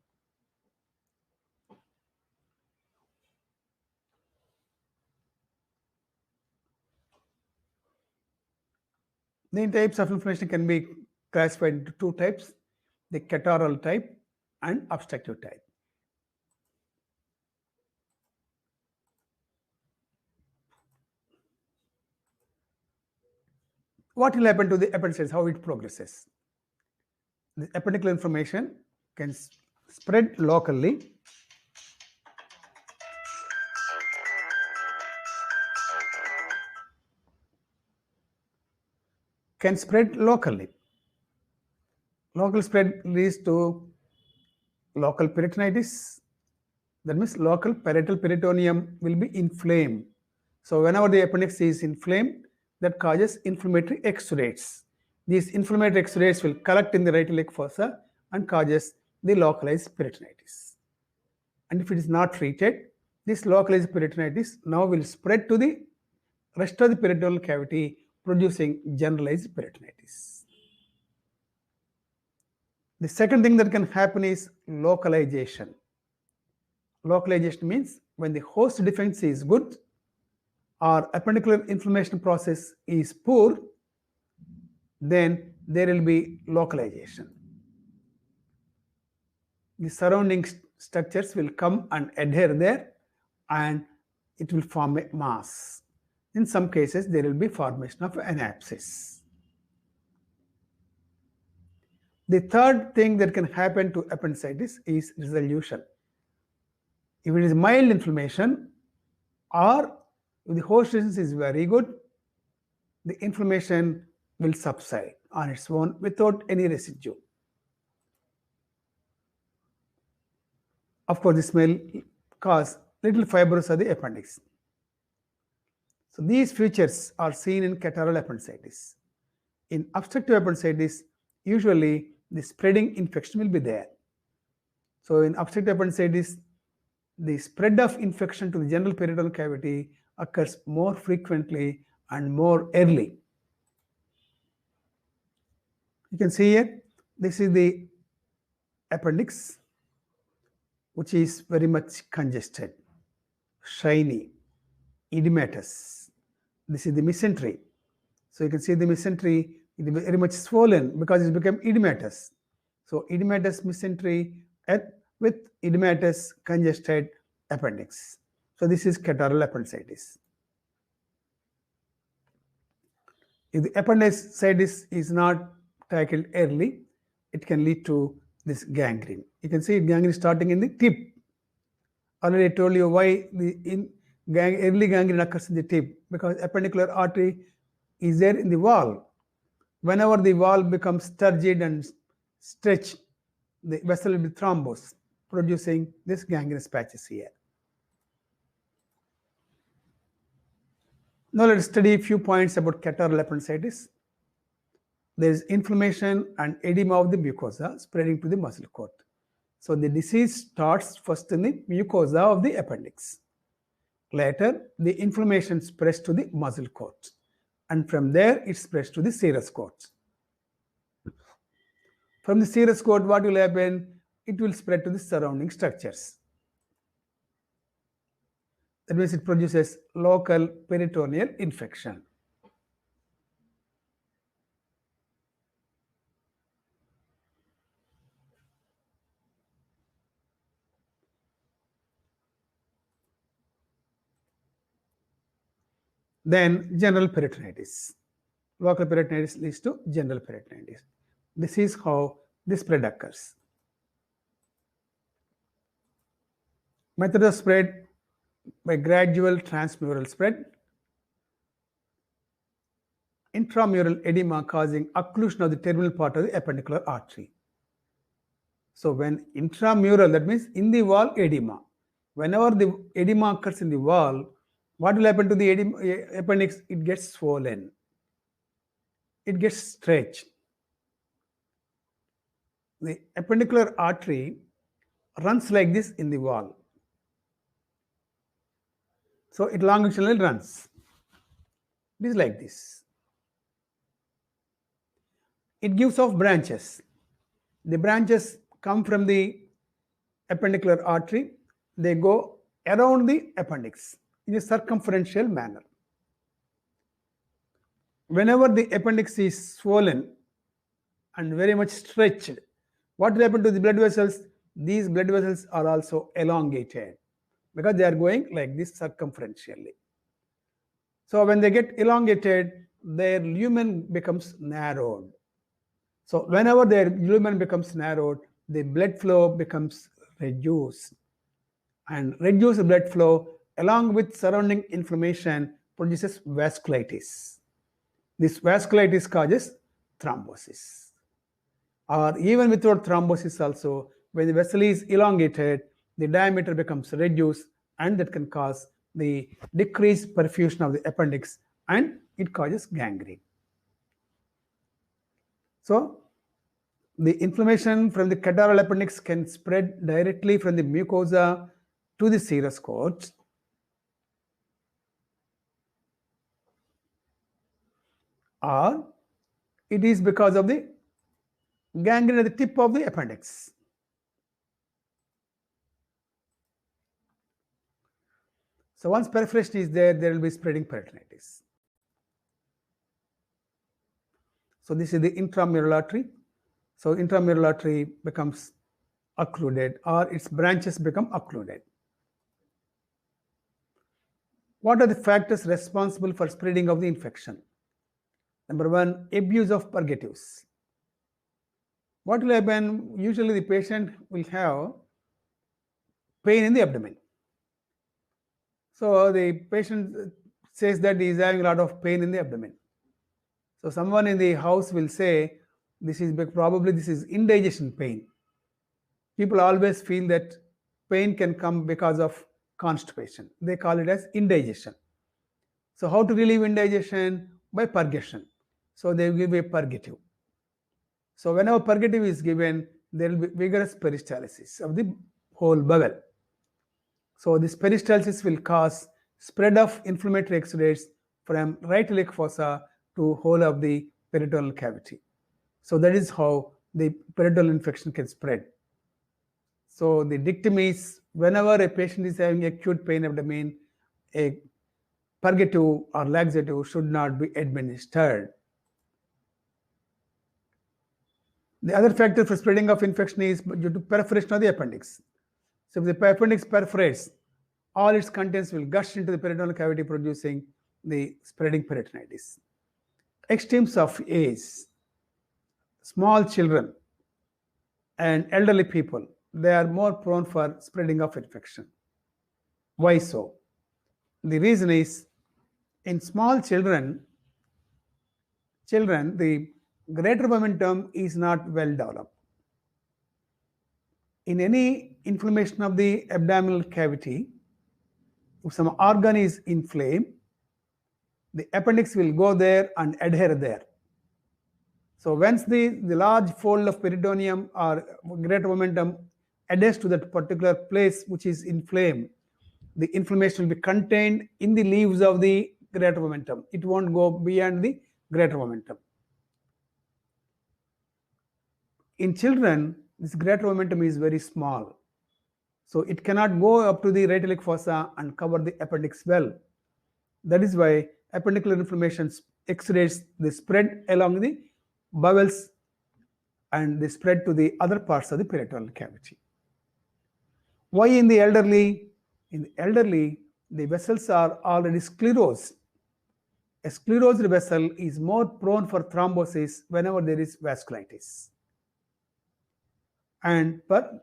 The types of inflammation can be classified into two types, the catarrhal type and obstructive type. What will happen to the appendicitis, how it progresses? The appendicular inflammation can spread locally. Can spread locally. Local spread leads to local peritonitis. That means local parietal peritoneum will be inflamed. So whenever the appendix is inflamed, that causes inflammatory exudates. These inflammatory X-rays will collect in the right iliac fossa and causes the localized peritonitis. And if it is not treated, this localized peritonitis now will spread to the rest of the peritoneal cavity, producing generalized peritonitis. The second thing that can happen is localization. Localization means when the host defense is good or appendicular inflammation process is poor, then there will be localization. The surrounding structures will come and adhere there and it will form a mass. In some cases, there will be formation of an abscess. The third thing that can happen to appendicitis is resolution. If it is mild inflammation or if the host resistance is very good, the inflammation will subside on its own without any residue. Of course, this may cause little fibrosis of the appendix. So these features are seen in catarrhal appendicitis. In obstructive appendicitis, usually the spreading infection will be there. So in obstructive appendicitis, the spread of infection to the general peritoneal cavity occurs more frequently and more early. You can see here, this is the appendix, which is very much congested, shiny, edematous. This is the mesentery. So you can see the mesentery is very much swollen because it's become edematous. So edematous mesentery with edematous congested appendix. So this is catarrhal appendicitis. If the appendicitis is not tackled early, it can lead to this gangrene. You can see gangrene starting in the tip. Already I told you why the early gangrene occurs in the tip, because appendicular artery is there in the wall. Whenever the wall becomes turgid and stretched, the vessel will be thrombosed, producing this gangrenous patches here. Now let's study a few points about catarrhal appendicitis. There is inflammation and edema of the mucosa spreading to the muscle coat. So the disease starts first in the mucosa of the appendix. Later, the inflammation spreads to the muscle coat, and from there it spreads to the serous coat. From the serous coat, what will happen? It will spread to the surrounding structures. That means it produces local peritoneal infection. Then general peritonitis. Local peritonitis leads to general peritonitis. This is how the spread occurs. Method of spread by gradual transmural spread. Intramural edema causing occlusion of the terminal part of the appendicular artery. So when intramural, that means in the wall edema. Whenever the edema occurs in the wall, what will happen to the appendix? It gets swollen. It gets stretched. The appendicular artery runs like this in the wall. So it longitudinally runs. It is like this. It gives off branches. The branches come from the appendicular artery. They go around the appendix in a circumferential manner. Whenever the appendix is swollen and very much stretched, what will happen to the blood vessels? These blood vessels are also elongated because they are going like this circumferentially. So when they get elongated, their lumen becomes narrowed. So whenever their lumen becomes narrowed, the blood flow becomes reduced. And reduced blood flow along with surrounding inflammation produces vasculitis. This vasculitis causes thrombosis. Or even without thrombosis also, when the vessel is elongated, the diameter becomes reduced, and that can cause the decreased perfusion of the appendix, and it causes gangrene. So the inflammation from the catarrhal appendix can spread directly from the mucosa to the serous cords, or it is because of the gangrene at the tip of the appendix. So once perforation is there, there will be spreading peritonitis. So this is the intramural artery. So intramural artery becomes occluded, or its branches become occluded. What are the factors responsible for spreading of the infection? Number one, abuse of purgatives. What will happen? Usually the patient will have pain in the abdomen. So the patient says that he is having a lot of pain in the abdomen. So someone in the house will say, this is indigestion pain. People always feel that pain can come because of constipation. They call it as indigestion. So how to relieve indigestion? By purgation. So they give a purgative. So whenever purgative is given, there will be vigorous peristalsis of the whole bowel. So this peristalsis will cause spread of inflammatory exudates from right iliac fossa to whole of the peritoneal cavity. So that is how the peritoneal infection can spread. So the dictum is, whenever a patient is having acute pain abdomen, a purgative or laxative should not be administered. The other factor for spreading of infection is due to perforation of the appendix. So if the appendix perforates, all its contents will gush into the peritoneal cavity, producing the spreading peritonitis. Extremes of age, small children and elderly people, they are more prone for spreading of infection. Why so? The reason is, in small children, the greater momentum is not well developed. In any inflammation of the abdominal cavity, if some organ is inflamed, the appendix will go there and adhere there. So once the large fold of peritoneum or greater momentum adheres to that particular place which is inflamed, the inflammation will be contained in the leaves of the greater momentum. It won't go beyond the greater momentum. In children, this greater momentum is very small. So it cannot go up to the right iliac fossa and cover the appendix well. That is why appendicular inflammation exudates, they spread along the bowels and they spread to the other parts of the peritoneal cavity. Why in the elderly? In the elderly, the vessels are already sclerosed. A sclerosed vessel is more prone for thrombosis whenever there is vasculitis and for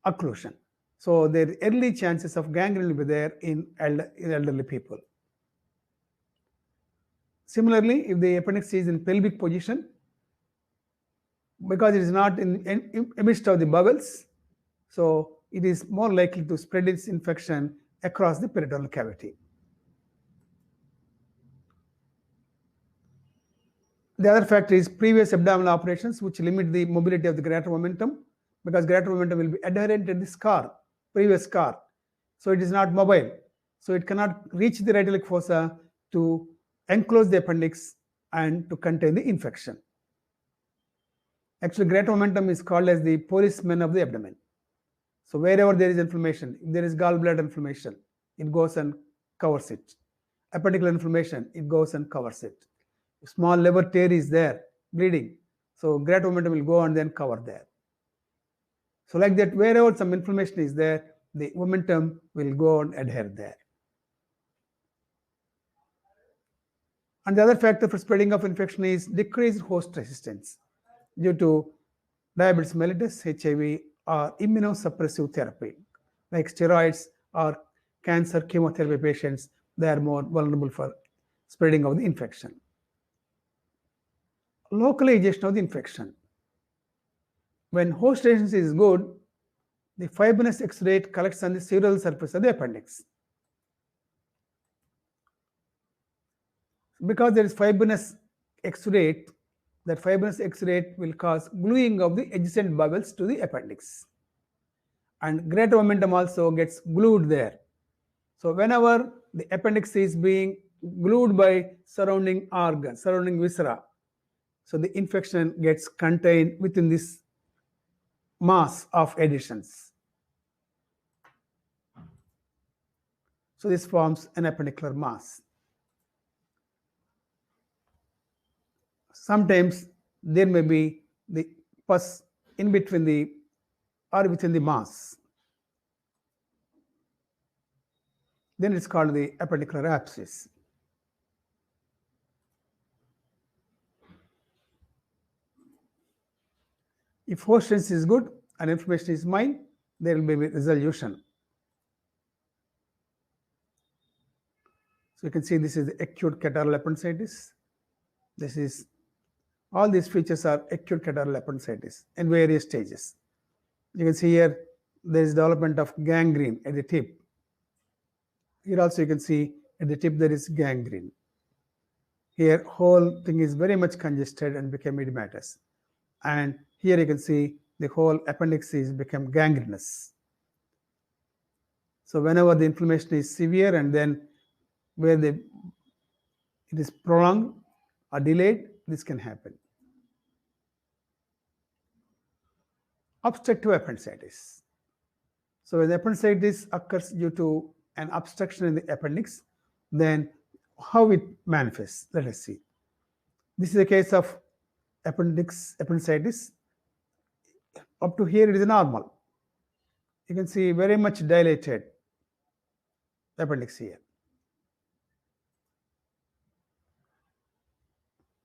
occlusion. So there are early chances of gangrene will be there in elderly people. Similarly, if the appendix is in pelvic position, because it is not in midst of the bowels, so it is more likely to spread its infection across the peritoneal cavity. The other factor is previous abdominal operations, which limit the mobility of the greater momentum, because greater momentum will be adherent to the scar, previous scar. So it is not mobile. So it cannot reach the right iliac fossa to enclose the appendix and to contain the infection. Actually, greater momentum is called as the policeman of the abdomen. So wherever there is inflammation, if there is gallbladder inflammation, it goes and covers it. Appendicular inflammation, it goes and covers it. If small liver tear is there, bleeding, so greater momentum will go and then cover there. So like that, wherever some inflammation is there, the momentum will go and adhere there. And the other factor for spreading of infection is decreased host resistance due to diabetes mellitus, HIV, or immunosuppressive therapy, like steroids or cancer chemotherapy patients. They are more vulnerable for spreading of the infection. Localization of the infection. When host resistance is good, the fibrinous exudate collects on the serous surface of the appendix. Because there is fibrinous exudate, that fibrinous exudate will cause gluing of the adjacent bowels to the appendix. And greater momentum also gets glued there. So whenever the appendix is being glued by surrounding organs, surrounding viscera, so the infection gets contained within this mass of adhesions. So this forms an appendicular mass. Sometimes there may be the pus in between the or within the mass. Then it's called the appendicular abscess. If host strength is good and inflammation is mild, there will be resolution. So you can see this is the acute catarrhal appendicitis. This is all these features are acute catarrhal appendicitis in various stages. You can see here there is development of gangrene at the tip. Here also you can see at the tip there is gangrene. Here whole thing is very much congested and became edematous. And here you can see the whole appendix is become gangrenous. So whenever the inflammation is severe and then where it is prolonged or delayed, this can happen. Obstructive appendicitis. So when the appendicitis occurs due to an obstruction in the appendix, then how it manifests? Let us see. This is a case of appendicitis. Up to here it is normal. You can see very much dilated appendix here.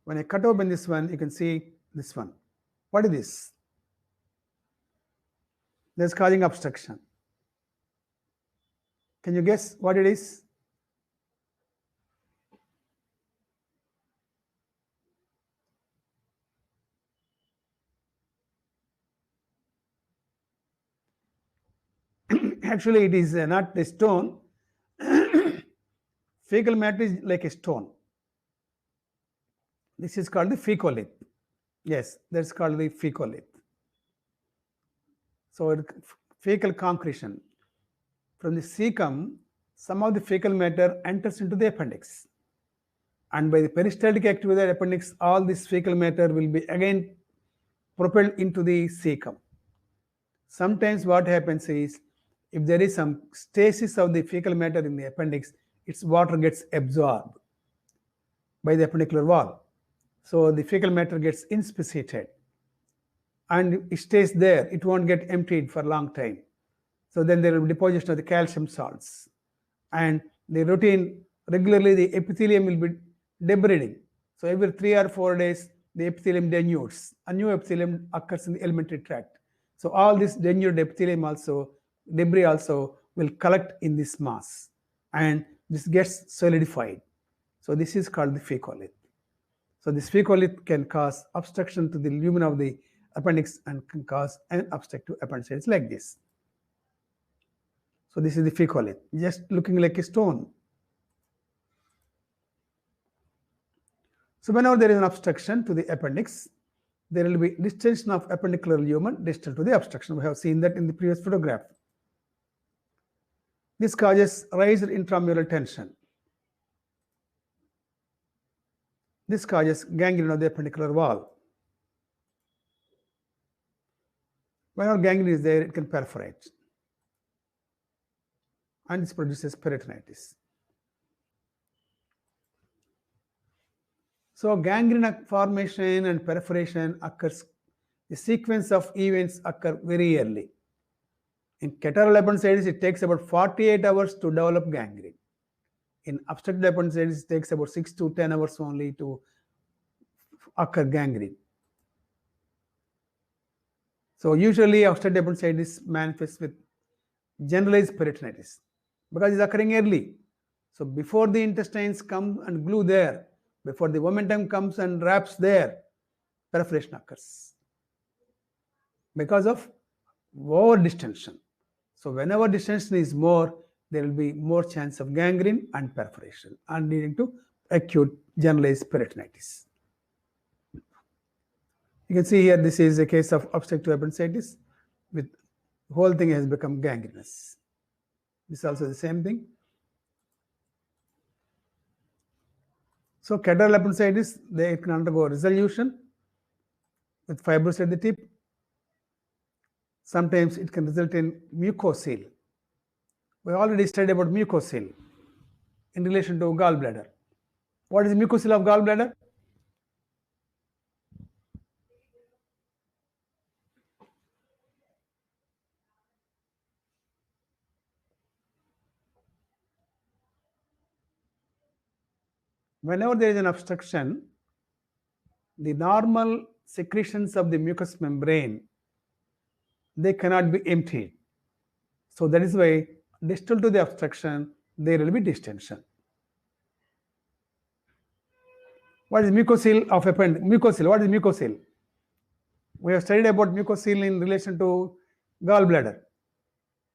When I cut open this one, you can see this one. What is this? This is causing obstruction. Can you guess what it is? Actually, it is not a stone. Fecal matter is like a stone. This is called the fecalith. Yes, that's called the fecalith. So fecal concretion. From the cecum, some of the fecal matter enters into the appendix. And by the peristaltic activity of the appendix, all this fecal matter will be again propelled into the cecum. Sometimes what happens is, if there is some stasis of the fecal matter in the appendix, its water gets absorbed by the appendicular wall. So the fecal matter gets inspissated and it stays there. It won't get emptied for a long time. So then there will be deposition of the calcium salts. And the routine, regularly the epithelium will be debriding. So every 3 or 4 days, the epithelium denudes. A new epithelium occurs in the alimentary tract. So all this denuded epithelium also, debris also will collect in this mass. And this gets solidified. So this is called the fecalith. So this fecalith can cause obstruction to the lumen of the appendix and can cause an obstructive appendicitis like this. So this is the fecalith, just looking like a stone. So whenever there is an obstruction to the appendix, there will be distension of appendicular lumen distal to the obstruction. We have seen that in the previous photograph. This causes raised intramural tension. This causes gangrene of the appendicular wall. Whenever gangrene is there, it can perforate. And this produces peritonitis. So gangrene formation and perforation occurs, the sequence of events occur very early. In catarrhal appendicitis, it takes about 48 hours to develop gangrene. In obstructive appendicitis, it takes about 6 to 10 hours only to occur gangrene. So usually obstructive appendicitis manifests with generalized peritonitis because it's occurring early. So before the intestines come and glue there, before the momentum comes and wraps there, perforation occurs because of over distension. So whenever distension is more, there will be more chance of gangrene and perforation and leading to acute generalized peritonitis. You can see here this is a case of obstructive appendicitis with the whole thing has become gangrenous. This is also the same thing. So catarrhal appendicitis, they can undergo resolution with fibrous at the tip. Sometimes it can result in mucocele. We already studied about mucocele in relation to gallbladder. What is the mucocele of gallbladder? Whenever there is an obstruction, the normal secretions of the mucous membrane, they cannot be emptied. So that is why distal to the obstruction, there will be distension. What is mucocele of mucocele? What is mucocele? We have studied about mucocele in relation to gallbladder.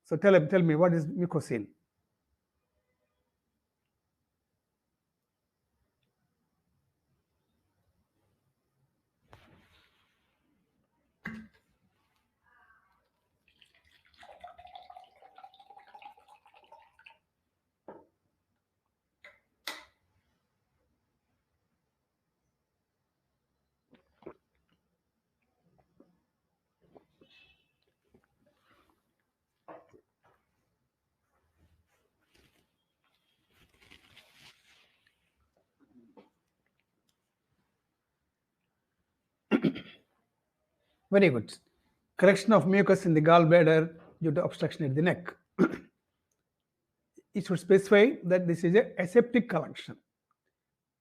So tell me, what is mucocele? Very good. Collection of mucus in the gallbladder due to obstruction at the neck. It should specify that this is a aseptic collection.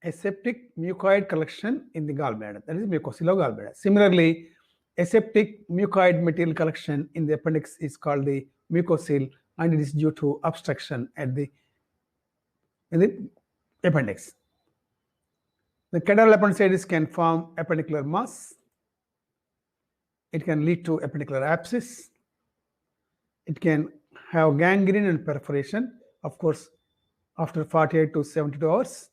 Aseptic mucoid collection in the gallbladder, that is mucocele of gallbladder. Similarly, aseptic mucoid material collection in the appendix is called the mucocele, and it is due to obstruction in the appendix. The catarrhal appendicitis can form appendicular mass. It can lead to appendicular abscess. It can have gangrene and perforation, of course, after 48 to 72 hours,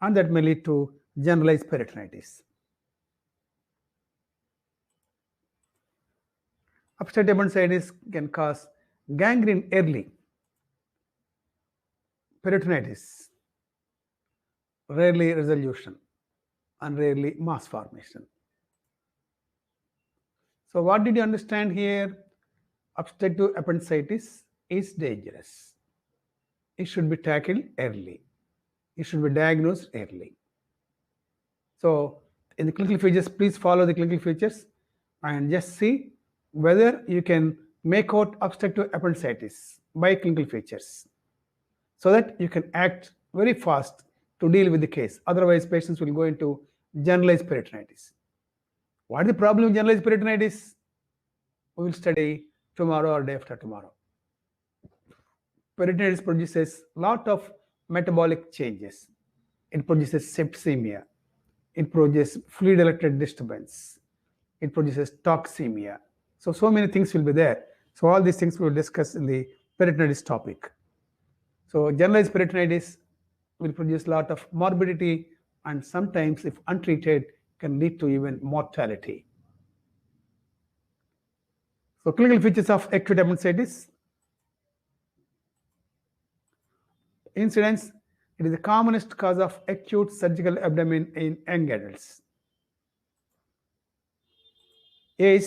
and that may lead to generalized peritonitis. Obstructive appendicitis can cause gangrene early, peritonitis, rarely resolution, and rarely mass formation. So what did you understand here? Obstructive appendicitis is dangerous. It should be tackled early. It should be diagnosed early. So in the clinical features, please follow the clinical features and just see whether you can make out obstructive appendicitis by clinical features so that you can act very fast to deal with the case. Otherwise, patients will go into generalized peritonitis. What is the problem with generalized peritonitis? We will study tomorrow or day after tomorrow. Peritonitis produces a lot of metabolic changes. It produces septicemia. It produces fluid electric disturbance. It produces toxemia. So many things will be there. So all these things we will discuss in the peritonitis topic. So generalized peritonitis will produce a lot of morbidity, and sometimes if untreated can lead to even mortality. So clinical features of acute appendicitis. Incidence, it is the commonest cause of acute surgical abdomen in young adults. Age,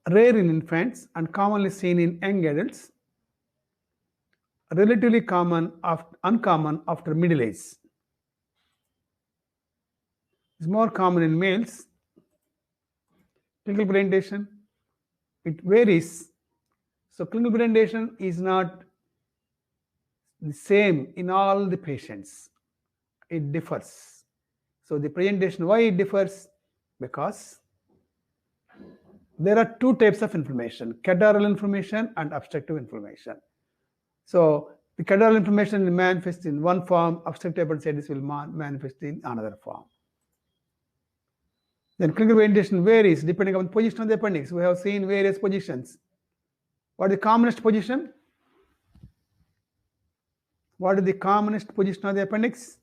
rare in infants and commonly seen in young adults. Relatively uncommon after middle age. It's more common in males. Clinical presentation, it varies. So clinical presentation is not the same in all the patients. It differs. So the presentation, why it differs? Because there are two types of inflammation, catarrhal inflammation and obstructive inflammation. So the catarrhal inflammation will manifest in one form, obstructive appendicitis will manifest in another form. Then clinical presentation varies depending on the position of the appendix. We have seen various positions. What is the commonest position? What is the commonest position of the appendix?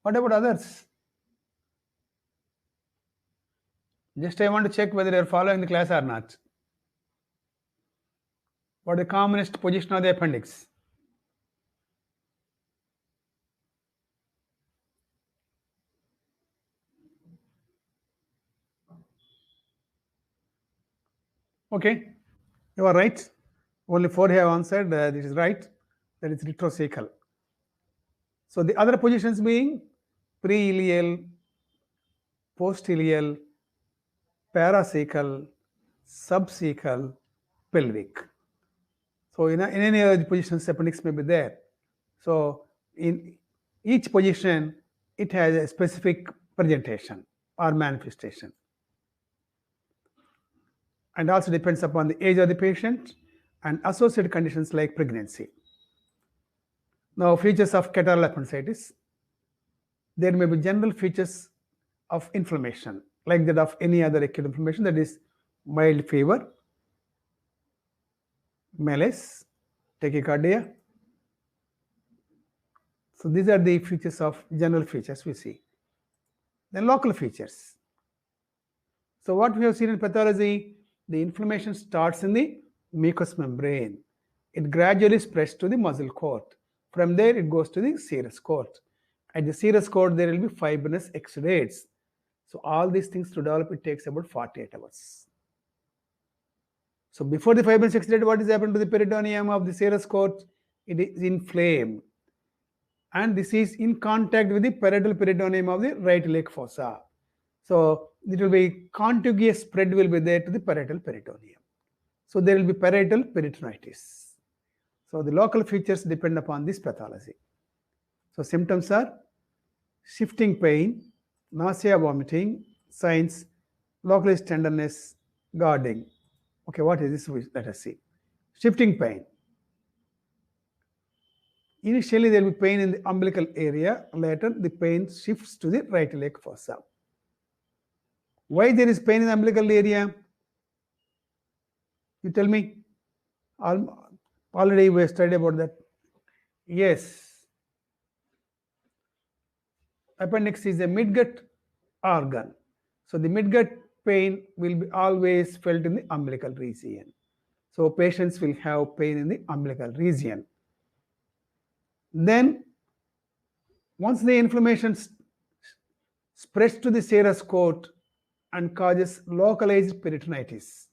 What about others? Just I want to check whether you are following the class or not. What is the commonest position of the appendix? Okay, you are right. Only 4 have answered. This is right. That is retrocecal. So the other positions being pre-ileal, post-ileal, paracecal, subcecal, pelvic. So in any of the positions, appendix may be there. So in each position, it has a specific presentation or manifestation, and also depends upon the age of the patient and associated conditions like pregnancy. Now, features of catarrhal appendicitis. There may be general features of inflammation like that of any other acute inflammation, that is mild fever, malaise, tachycardia. So these are the features of general features we see. Then local features. So what we have seen in pathology, the inflammation starts in the mucous membrane. It gradually spreads to the muscle cord. From there it goes to the serous cord. At the serous cord there will be fibrinous exudates. So all these things to develop, it takes about 48 hours. So before the fibrinous exudate, what is happened to the peritoneum of the serous cord? It is inflamed. And this is in contact with the parietal peritoneum of the right iliac fossa. So it will be contiguous spread will be there to the parietal peritoneum. So there will be parietal peritonitis. So the local features depend upon this pathology. So symptoms are shifting pain, nausea, vomiting, signs, localized tenderness, guarding. Okay, what is this? Let us see. Shifting pain. Initially, there will be pain in the umbilical area. Later, the pain shifts to the right iliac fossa. Why there is pain in the umbilical area? You tell me. Already we studied about that. Yes. Appendix is a midgut organ. So the midgut pain will be always felt in the umbilical region. So patients will have pain in the umbilical region. Then once the inflammation spreads to the serous cord and causes localized peritonitis,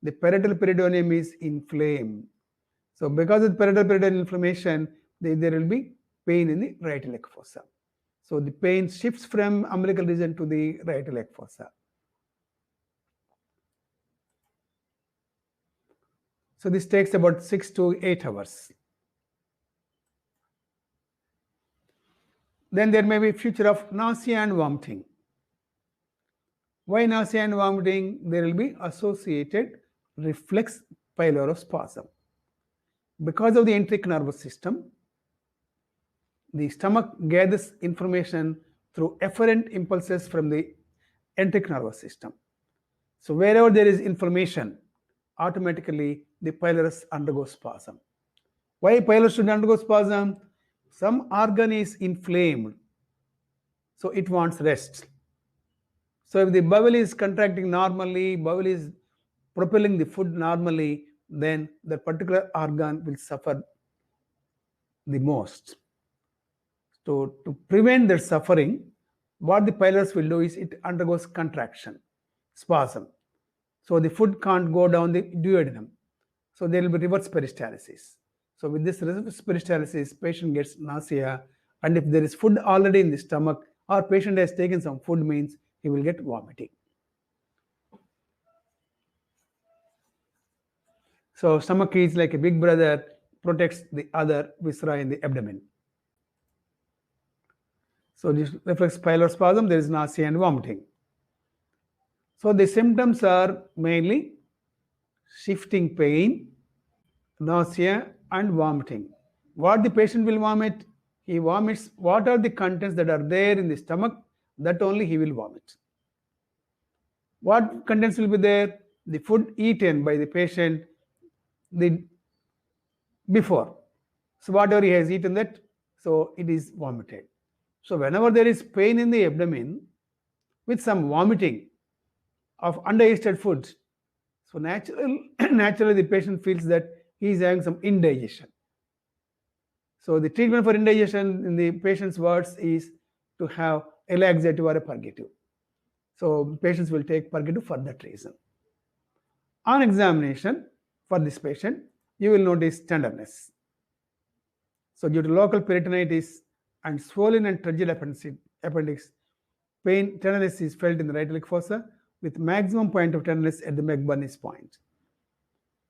the parietal peritoneum is inflamed. So because of the parietal peritoneal inflammation, there will be pain in the right iliac fossa. So the pain shifts from umbilical region to the right iliac fossa. So this takes about 6 to 8 hours. Then there may be feature of nausea and vomiting. Why nausea and vomiting? There will be associated reflex pylospasm. Because of the enteric nervous system, the stomach gathers information through efferent impulses from the enteric nervous system. So wherever there is inflammation, automatically the pylorus undergoes spasm. Why pylorus should undergo spasm? Some organ is inflamed, so it wants rest. So if the bowel is contracting normally, bowel is propelling the food normally, then the particular organ will suffer the most. So to prevent their suffering, what the pylorus will do is it undergoes contraction, spasm. So the food can't go down the duodenum. So there will be reverse peristalsis. So with this reverse peristalsis, patient gets nausea, and if there is food already in the stomach or patient has taken some food, means he will get vomiting. So stomach is like a big brother, protects the other viscera in the abdomen. So this reflex pylospasm, there is nausea and vomiting. So the symptoms are mainly shifting pain, nausea and vomiting. What the patient will vomit? He vomits what are the contents that are there in the stomach, that only he will vomit. What contents will be there? The food eaten by the patient before. So whatever he has eaten that, so it is vomited. So whenever there is pain in the abdomen with some vomiting of undigested foods, so naturally the patient feels that he is having some indigestion. So the treatment for indigestion in the patient's words is to have a laxative or a purgative. So patients will take purgative for that reason. On examination for this patient, you will notice tenderness. So due to local peritonitis and swollen and turgid appendix, tenderness is felt in the right iliac fossa with maximum point of tenderness at the McBurney's point.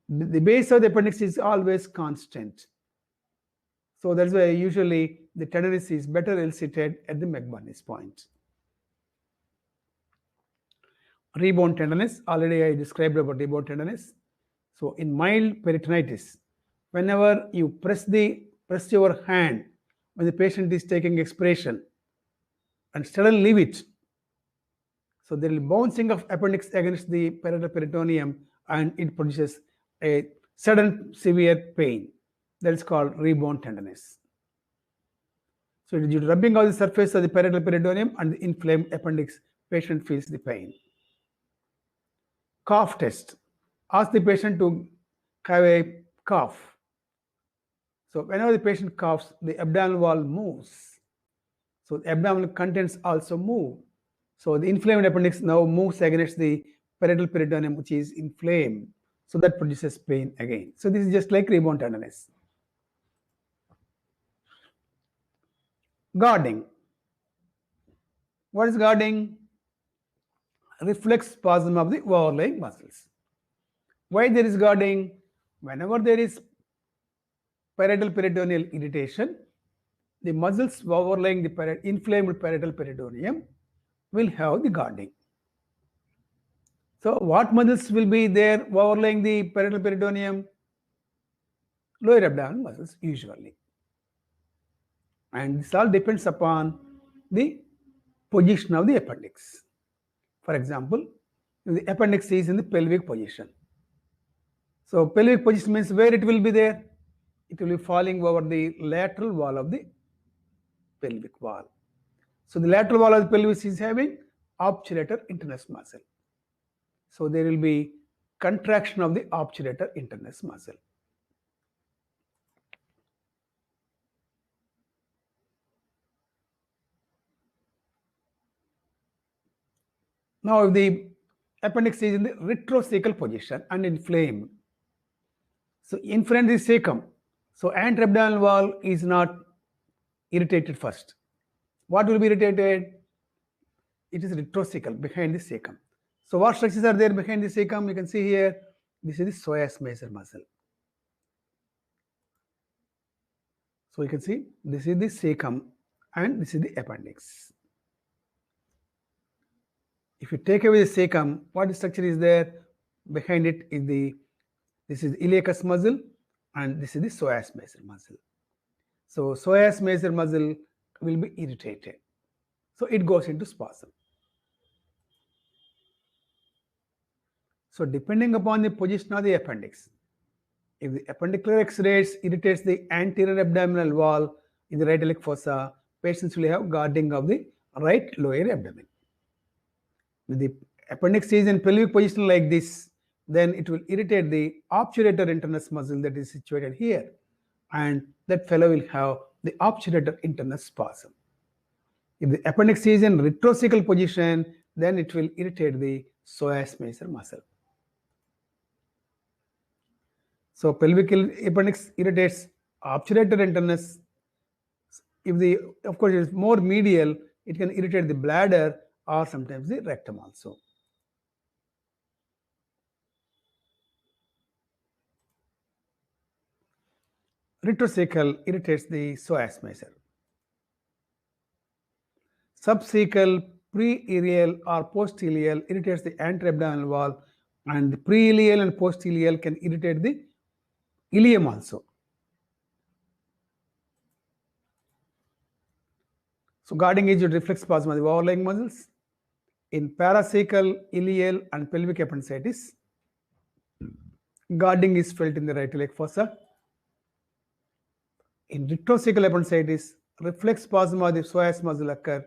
The base of the appendix is always constant. So that's why usually the tenderness is better elicited at the McBurney's point. Rebound tenderness, already I described about rebound tenderness. So in mild peritonitis, whenever you press your hand when the patient is taking expiration and suddenly leave it, so there will be bouncing of appendix against the parietal peritoneum and it produces a sudden severe pain. That is called rebound tenderness. So due to rubbing of the surface of the parietal peritoneum and the inflamed appendix, patient feels the pain. Cough test. Ask the patient to have a cough. So whenever the patient coughs, the abdominal wall moves. So the abdominal contents also move. So the inflamed appendix now moves against the parietal peritoneum, which is inflamed. So that produces pain again. So this is just like rebound tenderness. Guarding. What is guarding? Reflex spasm of the overlying muscles. Why there is guarding? Whenever there is parietal peritoneal irritation, the muscles overlying the inflamed parietal peritoneum will have the guarding. So what muscles will be there overlying the parietal peritoneum? Lower abdominal muscles usually. And this all depends upon the position of the appendix. For example, the appendix is in the pelvic position. So pelvic position means where it will be there? It will be falling over the lateral wall of the pelvic wall. So the lateral wall of the pelvis is having obturator internus muscle. So there will be contraction of the obturator internus muscle. Now if the appendix is in the retrocecal position and inflamed, so in front is cecum. So anterabdominal wall is not irritated first. What will be irritated? It is retrocecal, behind the cecum. So what structures are there behind the cecum? You can see here, this is the psoas major muscle. So you can see, this is the cecum and this is the appendix. If you take away the cecum, what structure is there? Behind it is this is iliacus muscle and this is the psoas major muscle. So psoas major muscle will be irritated. So it goes into spasm. So depending upon the position of the appendix, if the appendicular excrates irritates the anterior abdominal wall in the right iliac fossa, patients will have guarding of the right lower abdomen. If the appendix is in pelvic position like this, then it will irritate the obturator internus muscle that is situated here, and that fellow will have the obturator internus spasm. If the appendix is in retrocecal position, then it will irritate the psoas major muscle. So pelvic appendix irritates obturator internus. If of course, it is more medial, it can irritate the bladder or sometimes the rectum also. Retrocecal irritates the psoas major. Subcecal, pre-ileal or post-ileal irritates the anterabdominal wall, and the pre-ileal and post-ileal can irritate the ileum also. So guarding is due to reflex spasm of the overlying muscles. In paracecal, ileal and pelvic appendicitis, guarding is felt in the right iliac fossa. In retrocecal appendicitis, reflex spasm of the psoas muscle occur.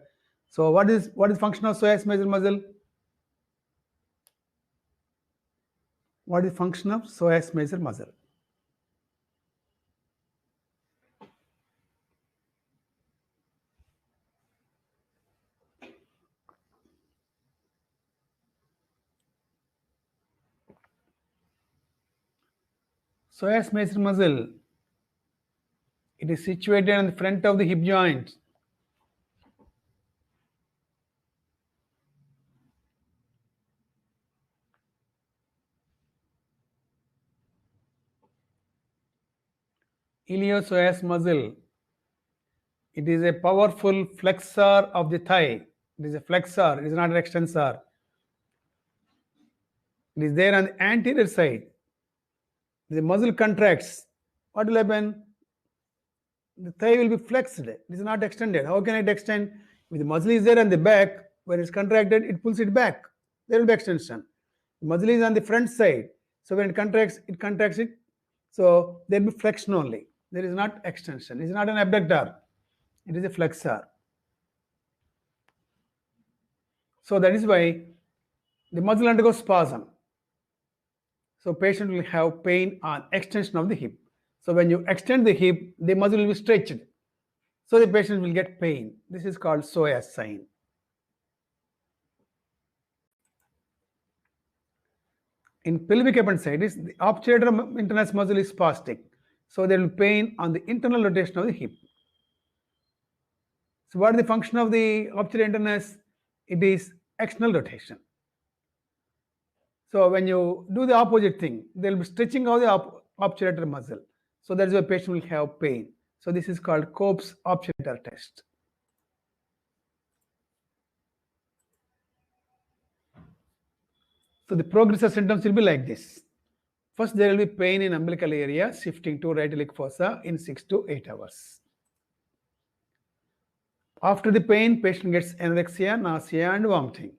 So what is function of psoas major muscle? What is function of psoas major muscle? Psoas major muscle, it is situated on the front of the hip joint. Iliopsoas muscle, it is a powerful flexor of the thigh. It is a flexor, it is not an extensor. It is there on the anterior side. The muscle contracts. What will happen? The thigh will be flexed. It is not extended. How can it extend? If the muscle is there on the back, when it's contracted, it pulls it back. There will be extension. The muscle is on the front side. So when it contracts it. So there will be flexion only. There is not extension. It is not an abductor. It is a flexor. So that is why the muscle undergoes spasm. So patient will have pain on extension of the hip. So when you extend the hip, the muscle will be stretched. So the patient will get pain. This is called psoas sign. In pelvic appendicitis, the obturator internus muscle is spastic. So there will be pain on the internal rotation of the hip. So what is the function of the obturator internus? It is external rotation. So when you do the opposite thing, there will be stretching of the obturator muscle. So that is why patient will have pain. So this is called Cope's obturator test. So the progressive symptoms will be like this. First, there will be pain in umbilical area shifting to right iliac fossa in 6 to 8 hours. After the pain, patient gets anorexia, nausea, and vomiting.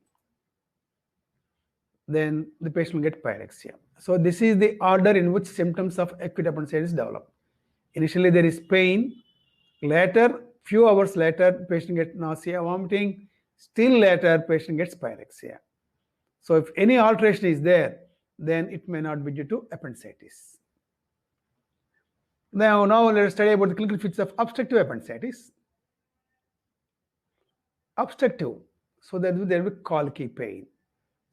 Then the patient will get pyrexia. So this is the order in which symptoms of acute appendicitis develop. Initially, there is pain. Later, few hours later, patient gets nausea, vomiting. Still later, patient gets pyrexia. So if any alteration is there, then it may not be due to appendicitis. Now let us study about the clinical features of obstructive appendicitis. Obstructive, so there will be colicky pain.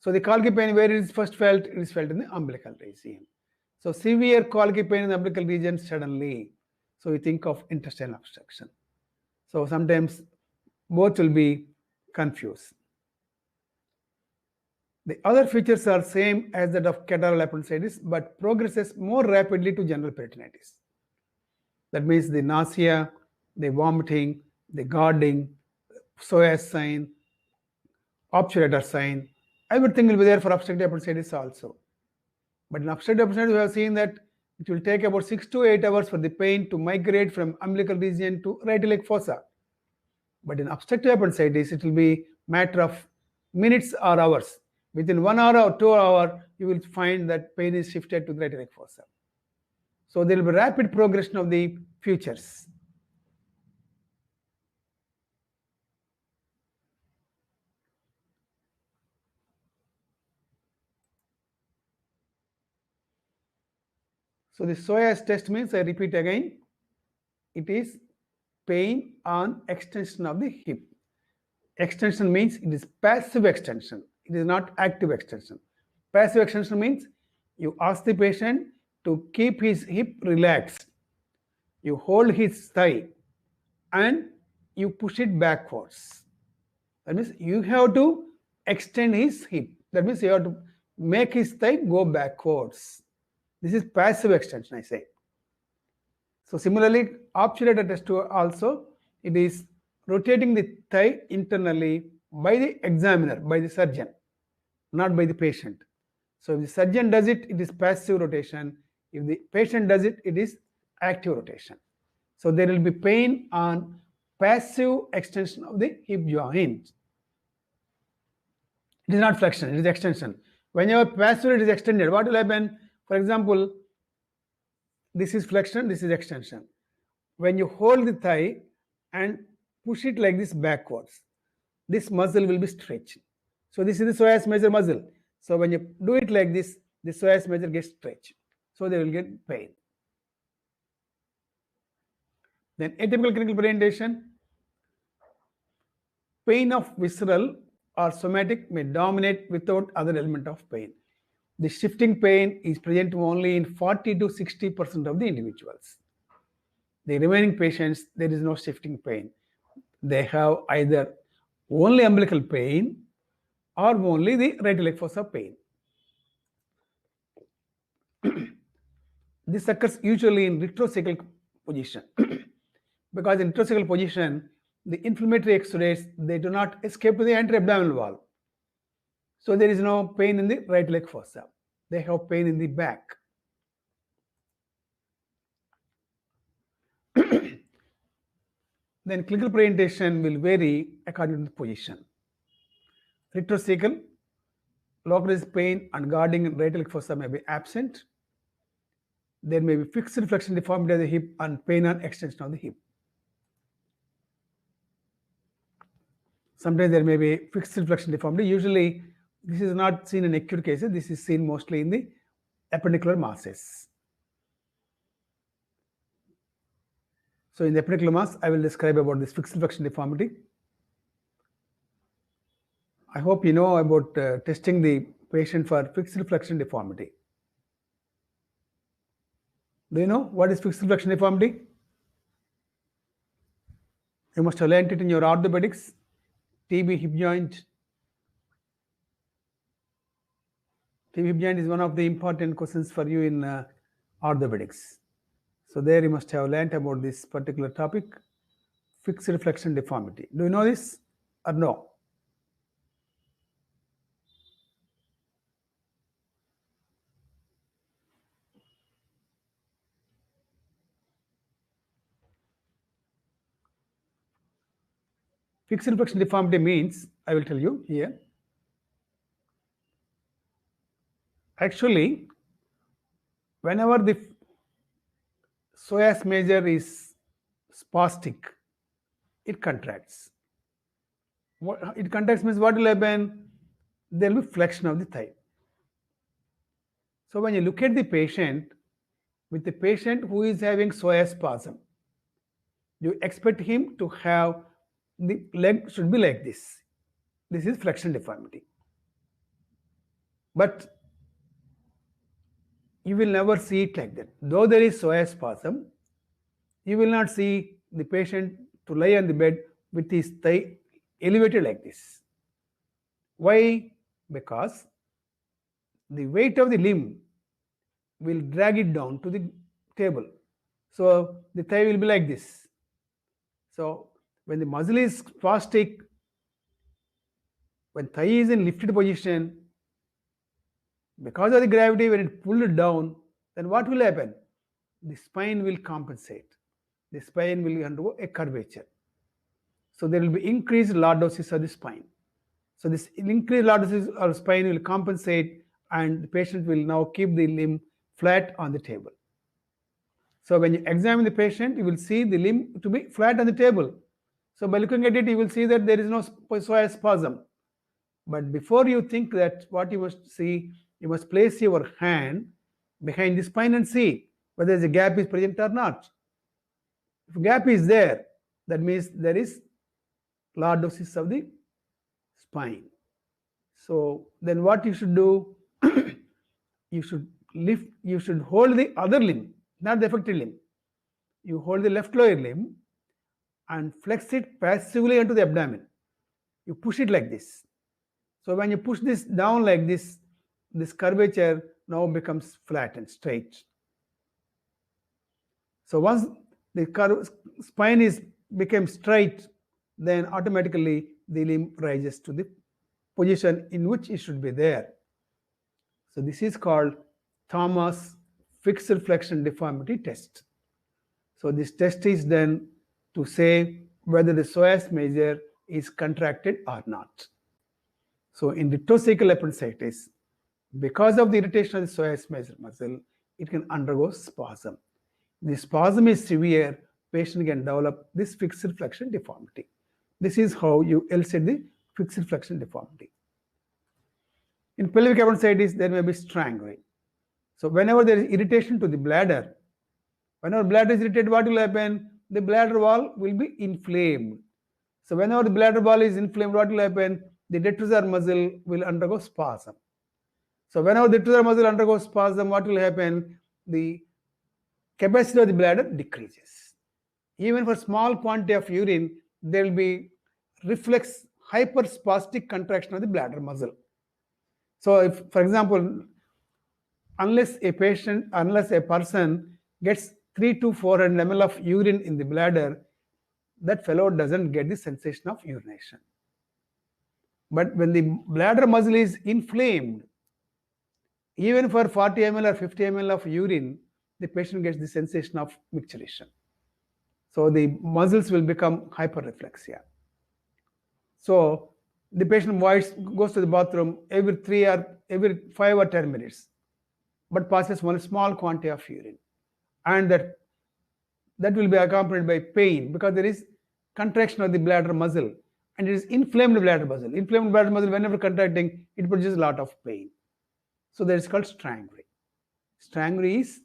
So the colicky pain, where it is first felt? It is felt in the umbilical region. So severe colicky pain in the umbilical region suddenly. So we think of intestinal obstruction. So sometimes both will be confused. The other features are same as that of catarrhal appendicitis, but progresses more rapidly to general peritonitis. That means the nausea, the vomiting, the guarding, psoas sign, obturator sign, everything will be there for obstructive appendicitis also. But in obstructive appendicitis, we have seen that it will take about 6 to 8 hours for the pain to migrate from umbilical region to right iliac fossa. But in obstructive appendicitis, it will be matter of minutes or hours. Within 1 hour or 2 hours, you will find that pain is shifted to the right iliac fossa. So there will be rapid progression of the features. So the psoas test means, I repeat again, it is pain on extension of the hip. Extension means it is passive extension. It is not active extension. Passive extension means you ask the patient to keep his hip relaxed. You hold his thigh and you push it backwards. That means you have to extend his hip. That means you have to make his thigh go backwards. This is passive extension, I say. So similarly, obturator test also, it is rotating the thigh internally by the examiner, by the surgeon, not by the patient. So if the surgeon does it, it is passive rotation. If the patient does it, it is active rotation. So there will be pain on passive extension of the hip joint. It is not flexion, it is extension. Whenever passive it is extended, what will happen? For example, this is flexion, this is extension. When you hold the thigh, and push it like this backwards. This muscle will be stretched. So this is the psoas major muscle. So when you do it like this, the psoas major gets stretched. So they will get pain. Then atypical clinical presentation, pain of visceral or somatic may dominate without other element of pain. The shifting pain is present only in 40 to 60% of the individuals. The remaining patients, there is no shifting pain. They have either only umbilical pain or only the right iliac fossa pain. This occurs usually in retrocecal position because in retrocecal position, the inflammatory exudates, they do not escape to the anterior abdominal wall. So there is no pain in the right leg fossa. They have pain in the back. Then clinical presentation will vary according to the position. Retrocecal, localized pain and guarding in right leg fossa may be absent. There may be fixed flexion deformity of the hip and pain on extension of the hip. Sometimes there may be fixed flexion deformity. Usually, this is not seen in acute cases. This is seen mostly in the appendicular masses. So in the appendicular mass, I will describe about this fixed flexion deformity. I hope you know about testing the patient for fixed flexion deformity. Do you know what is fixed flexion deformity? You must have learned it in your orthopedics, TB hip joint. TB hip joint is one of the important questions for you in orthopedics. So there you must have learned about this particular topic, fixed flexion deformity. Do you know this or no? Fixed flexion deformity means, I will tell you here. Actually, whenever the psoas major is spastic, it contracts. What it contracts means what will happen? There will be flexion of the thigh. So when you look at the patient, with the patient who is having psoas spasm, you expect him to have the leg should be like this. This is flexion deformity. But you will never see it like that. Though there is psoas spasm, you will not see the patient to lie on the bed with his thigh elevated like this. Why? Because the weight of the limb will drag it down to the table. So the thigh will be like this. So when the muscle is spastic, when thigh is in lifted position, because of the gravity, when it pulled it down, then what will happen? The spine will compensate. The spine will undergo a curvature. So there will be increased lordosis of the spine. So this increased lordosis of the spine will compensate, and the patient will now keep the limb flat on the table. So when you examine the patient, you will see the limb to be flat on the table. So by looking at it, you will see that there is no psoas spasm. But before you think that, what you must see, you must place your hand behind the spine and see whether the gap is present or not. If a gap is there, that means there is lordosis of the spine. So then what you should do, you should hold the other limb, not the affected limb. You hold the left lower limb and flex it passively into the abdomen. You push it like this. So when you push this down like this, this curvature now becomes flat and straight. So once the spine became straight, then automatically the limb rises to the position in which it should be there. So this is called Thomas fixed flexion deformity test. So this test is done to say whether the psoas major is contracted or not. So in retrocecal appendicitis, because of the irritation of the psoas major muscle, it can undergo spasm. The spasm is severe, patient can develop this fixed flexion deformity. This is how you elicit the fixed flexion deformity. In pelvic appendicitis, there may be strangling. So whenever there is irritation to the bladder, whenever bladder is irritated, what will happen? The bladder wall will be inflamed. So whenever the bladder wall is inflamed, what will happen? The detrusor muscle will undergo spasm. So whenever the detrusor muscle undergoes spasm, what will happen? The capacity of the bladder decreases. Even for small quantity of urine, there will be reflex hyperspastic contraction of the bladder muscle. So if, for example, unless a person gets 300 to 400 ml of urine in the bladder, that fellow doesn't get the sensation of urination. But when the bladder muscle is inflamed, even for 40 ml or 50 ml of urine, the patient gets the sensation of micturition. So the muscles will become hyperreflexia. So the patient goes to the bathroom every 5 or 10 minutes, but passes one small quantity of urine, and that will be accompanied by pain because there is contraction of the bladder muscle, and it is inflamed bladder muscle. Inflamed bladder muscle, whenever contracting, it produces a lot of pain. So that is called strangury. Strangury is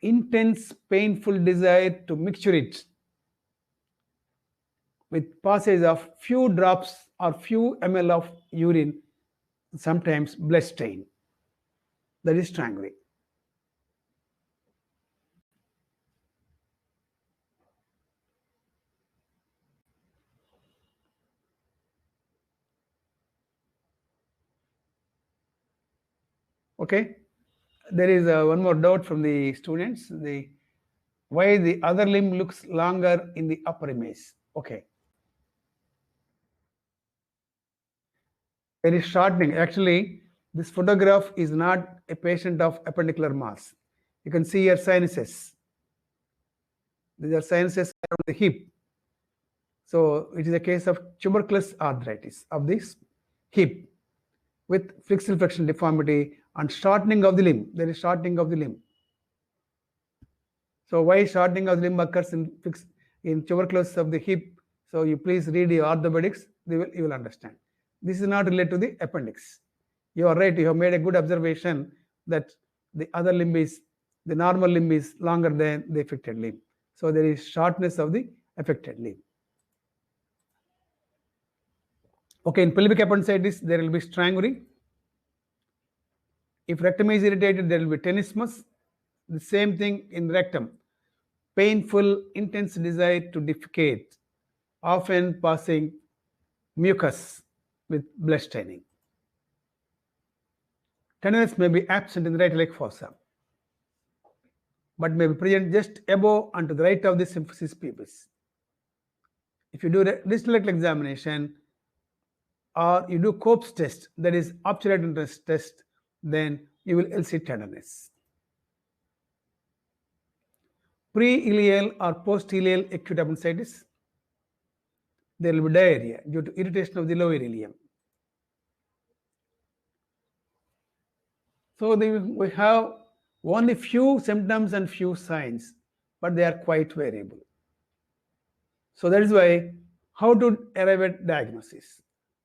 intense, painful desire to micturate with passage of few drops or few ml of urine, sometimes blood stain. That is strangury. Okay, there is one more doubt from the students. Why the other limb looks longer in the upper image? Okay, there is shortening. Actually, this photograph is not a patient of appendicular mass. You can see here sinuses. These are sinuses around the hip. So it is a case of tuberculous arthritis of this hip with flexural flexion deformity and shortening of the limb. There is shortening of the limb. So why shortening of the limb occurs in tuberculosis of the hip? So you please read your orthopedics, you will understand. This is not related to the appendix. You are right, you have made a good observation that the normal limb is longer than the affected limb. So there is shortness of the affected limb. Okay, in pelvic appendicitis, there will be strangury. If rectum is irritated, there will be tenesmus. The same thing in rectum. Painful, intense desire to defecate, often passing mucus with blood staining. Tenderness may be absent in the right leg fossa, but may be present just above and to the right of the symphysis pubis. If you do a distal rectal examination or you do Cope's test, that is obturator interest test, then you will elicit tenderness. Pre-ileal or post-ileal acute appendicitis, there will be diarrhea due to irritation of the lower ileum. So we have only few symptoms and few signs, but they are quite variable. So that is why how to arrive at diagnosis.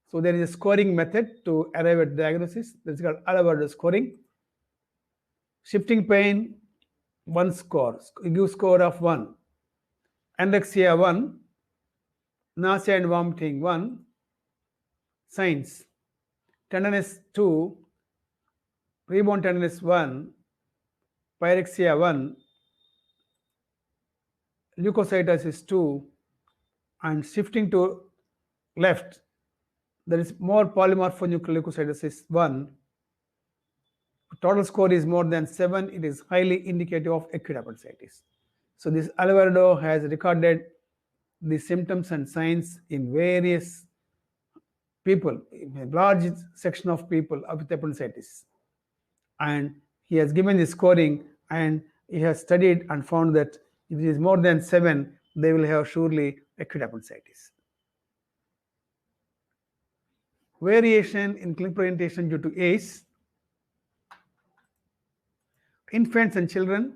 So there is a scoring method to arrive at diagnosis. That is called Alvarado scoring. Shifting pain, 1 score. You give score of 1. Anorexia 1. Nausea and vomiting 1. Signs. Tenderness 2. Rebound tenderness 1. Pyrexia 1. Leukocytosis 2. And shifting to left, there is more polymorphonuclear leukocytosis 1. Total score is more than 7. It is highly indicative of acute appendicitis. So this Alvarado has recorded the symptoms and signs in various people, a large section of people with appendicitis. And he has given the scoring, and he has studied and found that if it is more than 7, they will have surely acute appendicitis. Variation in clinical orientation due to age. Infants and children.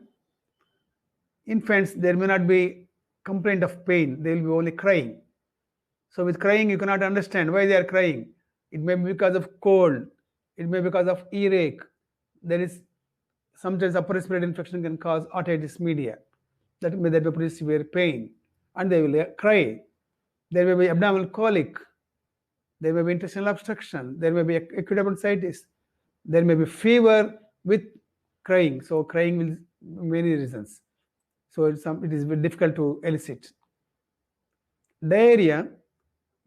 Infants, there may not be complaint of pain, they will be only crying. So with crying, you cannot understand why they are crying. It may be because of cold, it may be because of earache. There is sometimes upper respiratory infection can cause otitis media. That may produce severe pain, and they will cry. There may be abdominal colic, there may be intestinal obstruction, there may be acute appendicitis, there may be fever with crying. So crying will many reasons. So it is very difficult to elicit. Diarrhea,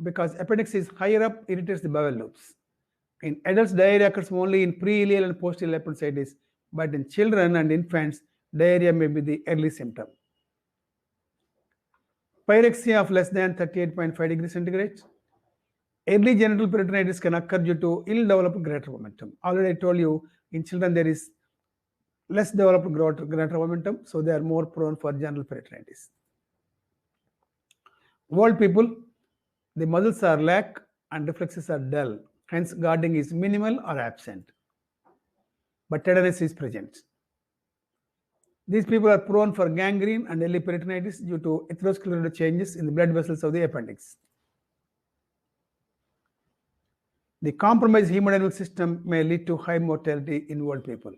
because appendix is higher up, irritates the bowel loops. In adults, diarrhea occurs only in pre-ileal and post-ileal appendicitis, but in children and infants, diarrhea may be the early symptom. Pyrexia of less than 38.5 degrees centigrade. Early genital peritonitis can occur due to ill-developed greater momentum. Already I told you, in children there is less developed greater momentum, so they are more prone for genital peritonitis. Old people, the muscles are lack and reflexes are dull. Hence, guarding is minimal or absent, but tenderness is present. These people are prone for gangrene and early peritonitis due to atherosclerotic changes in the blood vessels of the appendix. The compromised hemodynamic system may lead to high mortality in old people.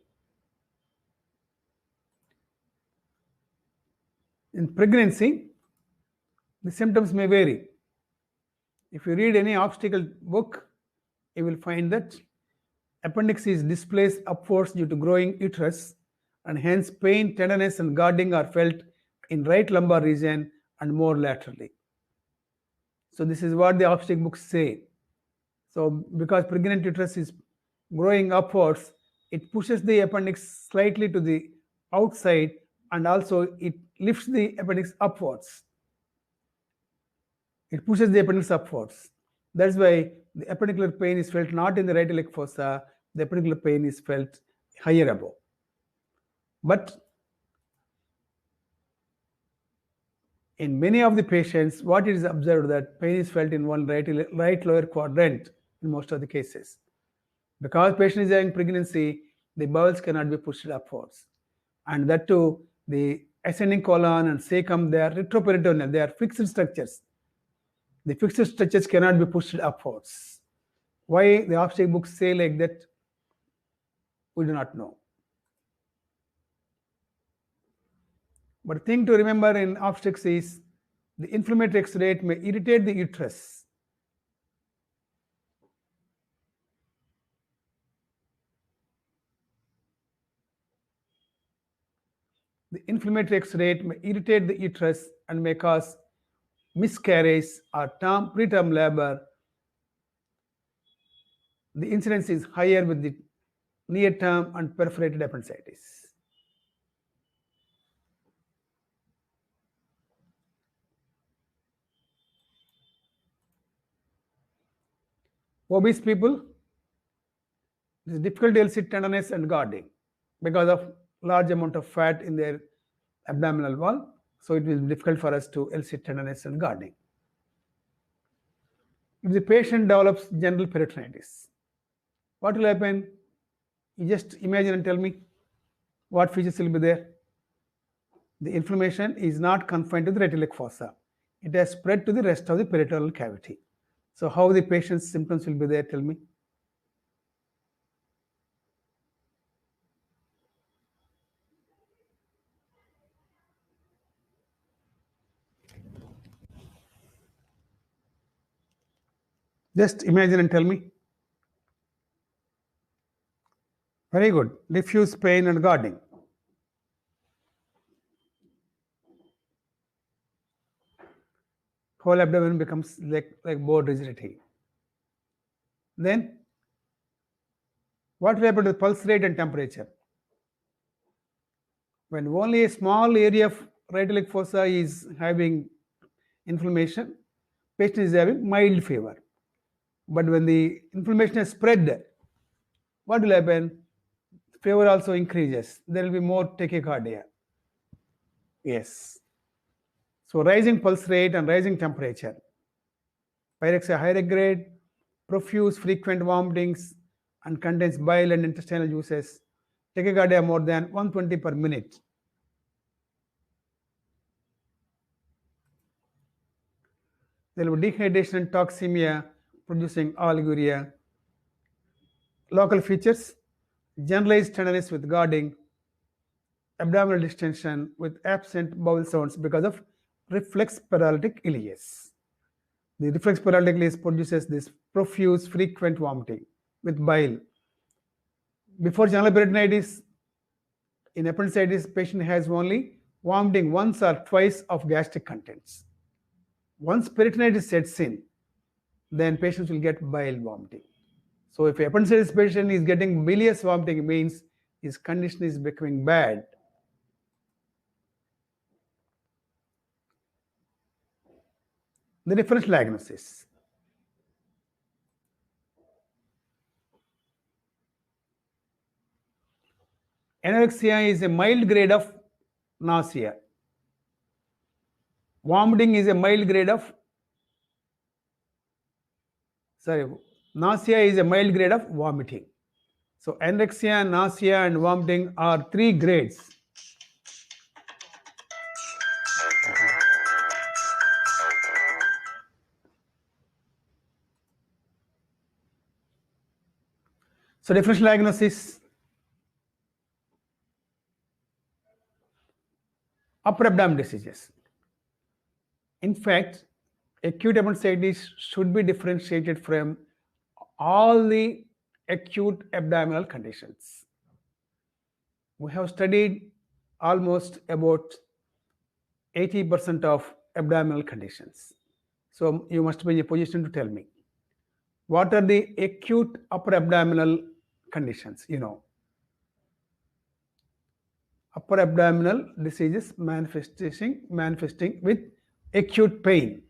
In pregnancy, the symptoms may vary. If you read any obstetrical book, you will find that appendix is displaced upwards due to growing uterus, and hence pain, tenderness, and guarding are felt in right lumbar region and more laterally. So this is what the obstetric books say. So because pregnant uterus is growing upwards, it pushes the appendix slightly to the outside, and also it lifts the appendix upwards. It pushes the appendix upwards. That's why the appendicular pain is felt not in the right iliac fossa, the appendicular pain is felt higher above. But in many of the patients, what is observed that pain is felt in one right lower quadrant in most of the cases. Because patient is having pregnancy, the bowels cannot be pushed upwards. And that too, the ascending colon and cecum, they are retroperitoneal, they are fixed structures. The fixed structures cannot be pushed upwards. Why the obstetric books say like that, we do not know. But the thing to remember in obstetrics is the inflammatory X rate may irritate the uterus. The inflammatory X rate may irritate the uterus and may cause miscarriage or preterm labor. The incidence is higher with the near-term and perforated appendicitis. Obese people, it is difficult to elicit tenderness and guarding because of large amount of fat in their abdominal wall. So it is difficult for us to elicit tenderness and guarding. If the patient develops genital peritonitis, what will happen? You just imagine and tell me what features will be there. The inflammation is not confined to the right iliac fossa. It has spread to the rest of the peritoneal cavity. So how the patient's symptoms will be there, tell me. Just imagine and tell me. Very good. Diffuse pain and guarding. Whole abdomen becomes like bone rigidity. Then, what will happen to the pulse rate and temperature? When only a small area of right iliac fossa is having inflammation, patient is having mild fever. But when the inflammation is spread, what will happen? Fever also increases. There will be more tachycardia. Yes. So rising pulse rate and rising temperature. Pyrexia higher grade, profuse frequent vomitings, and contains bile and intestinal juices. Tachycardia more than 120 per minute. There will be dehydration and toxemia producing oliguria. Local features: generalized tenderness with guarding, abdominal distension with absent bowel sounds because of reflex paralytic ileus. The reflex paralytic ileus produces this profuse, frequent vomiting with bile. Before general peritonitis, in appendicitis, patient has only vomiting once or twice of gastric contents. Once peritonitis sets in, then patients will get bile vomiting. So if appendicitis patient is getting bilious vomiting, it means his condition is becoming bad. The differential diagnosis. Anorexia is a mild grade of nausea. Vomiting is a mild grade of, nausea is a mild grade of vomiting. So anorexia, nausea, and vomiting are 3 grades. So differential diagnosis. Upper abdomen diseases. In fact, acute appendicitis should be differentiated from all the acute abdominal conditions. We have studied almost about 80% of abdominal conditions. So you must be in a position to tell me, what are the acute upper abdominal conditions? Upper abdominal diseases manifesting with acute pain.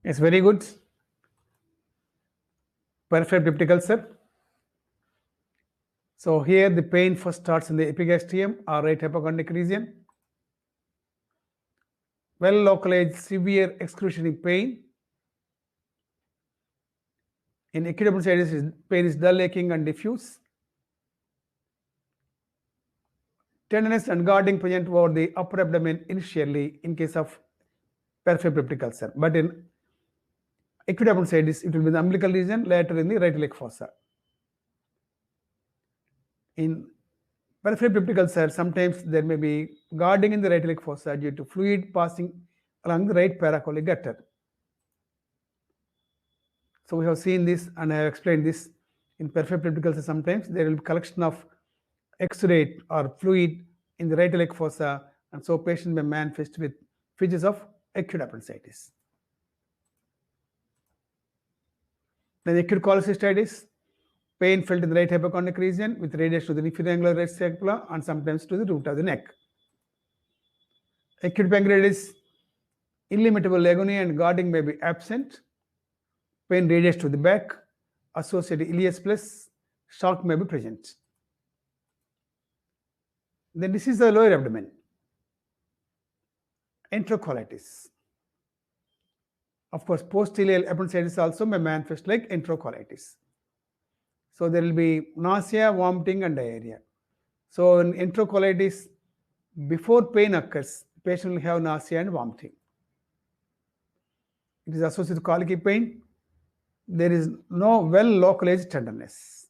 It's very good. Peripheral epileptic ulcer. So here the pain first starts in the epigastrium or right hypochondric region. Well localized severe excruciating pain. In acute appendicitis, pain is dull, aching, and diffuse. Tenderness and guarding present over the upper abdomen initially in case of peripheral epileptic ulcer. But in acute appendicitis, it will be in the umbilical region, later in the right iliac fossa. In peripheral epileptic ulcer, sometimes there may be guarding in the right iliac fossa due to fluid passing along the right paracolic gutter. So we have seen this and I have explained this. In peripheral epileptic ulcer, sometimes there will be collection of exudate or fluid in the right iliac fossa, and so patient may manifest with features of acute appendicitis. Then acute cholecystitis, pain felt in the right hypochondric region with radius to the inferior angular right scapula and sometimes to the root of the neck. Acute pancreatitis, illimitable agony and guarding may be absent. Pain radius to the back, associated ileus plus shock may be present. Then this is the lower abdomen. Enterocolitis. Of course, post-ileal appendicitis also may manifest like enterocolitis. So there will be nausea, vomiting, and diarrhea. So in enterocolitis, before pain occurs, patient will have nausea and vomiting. It is associated with colicky pain. There is no well-localized tenderness.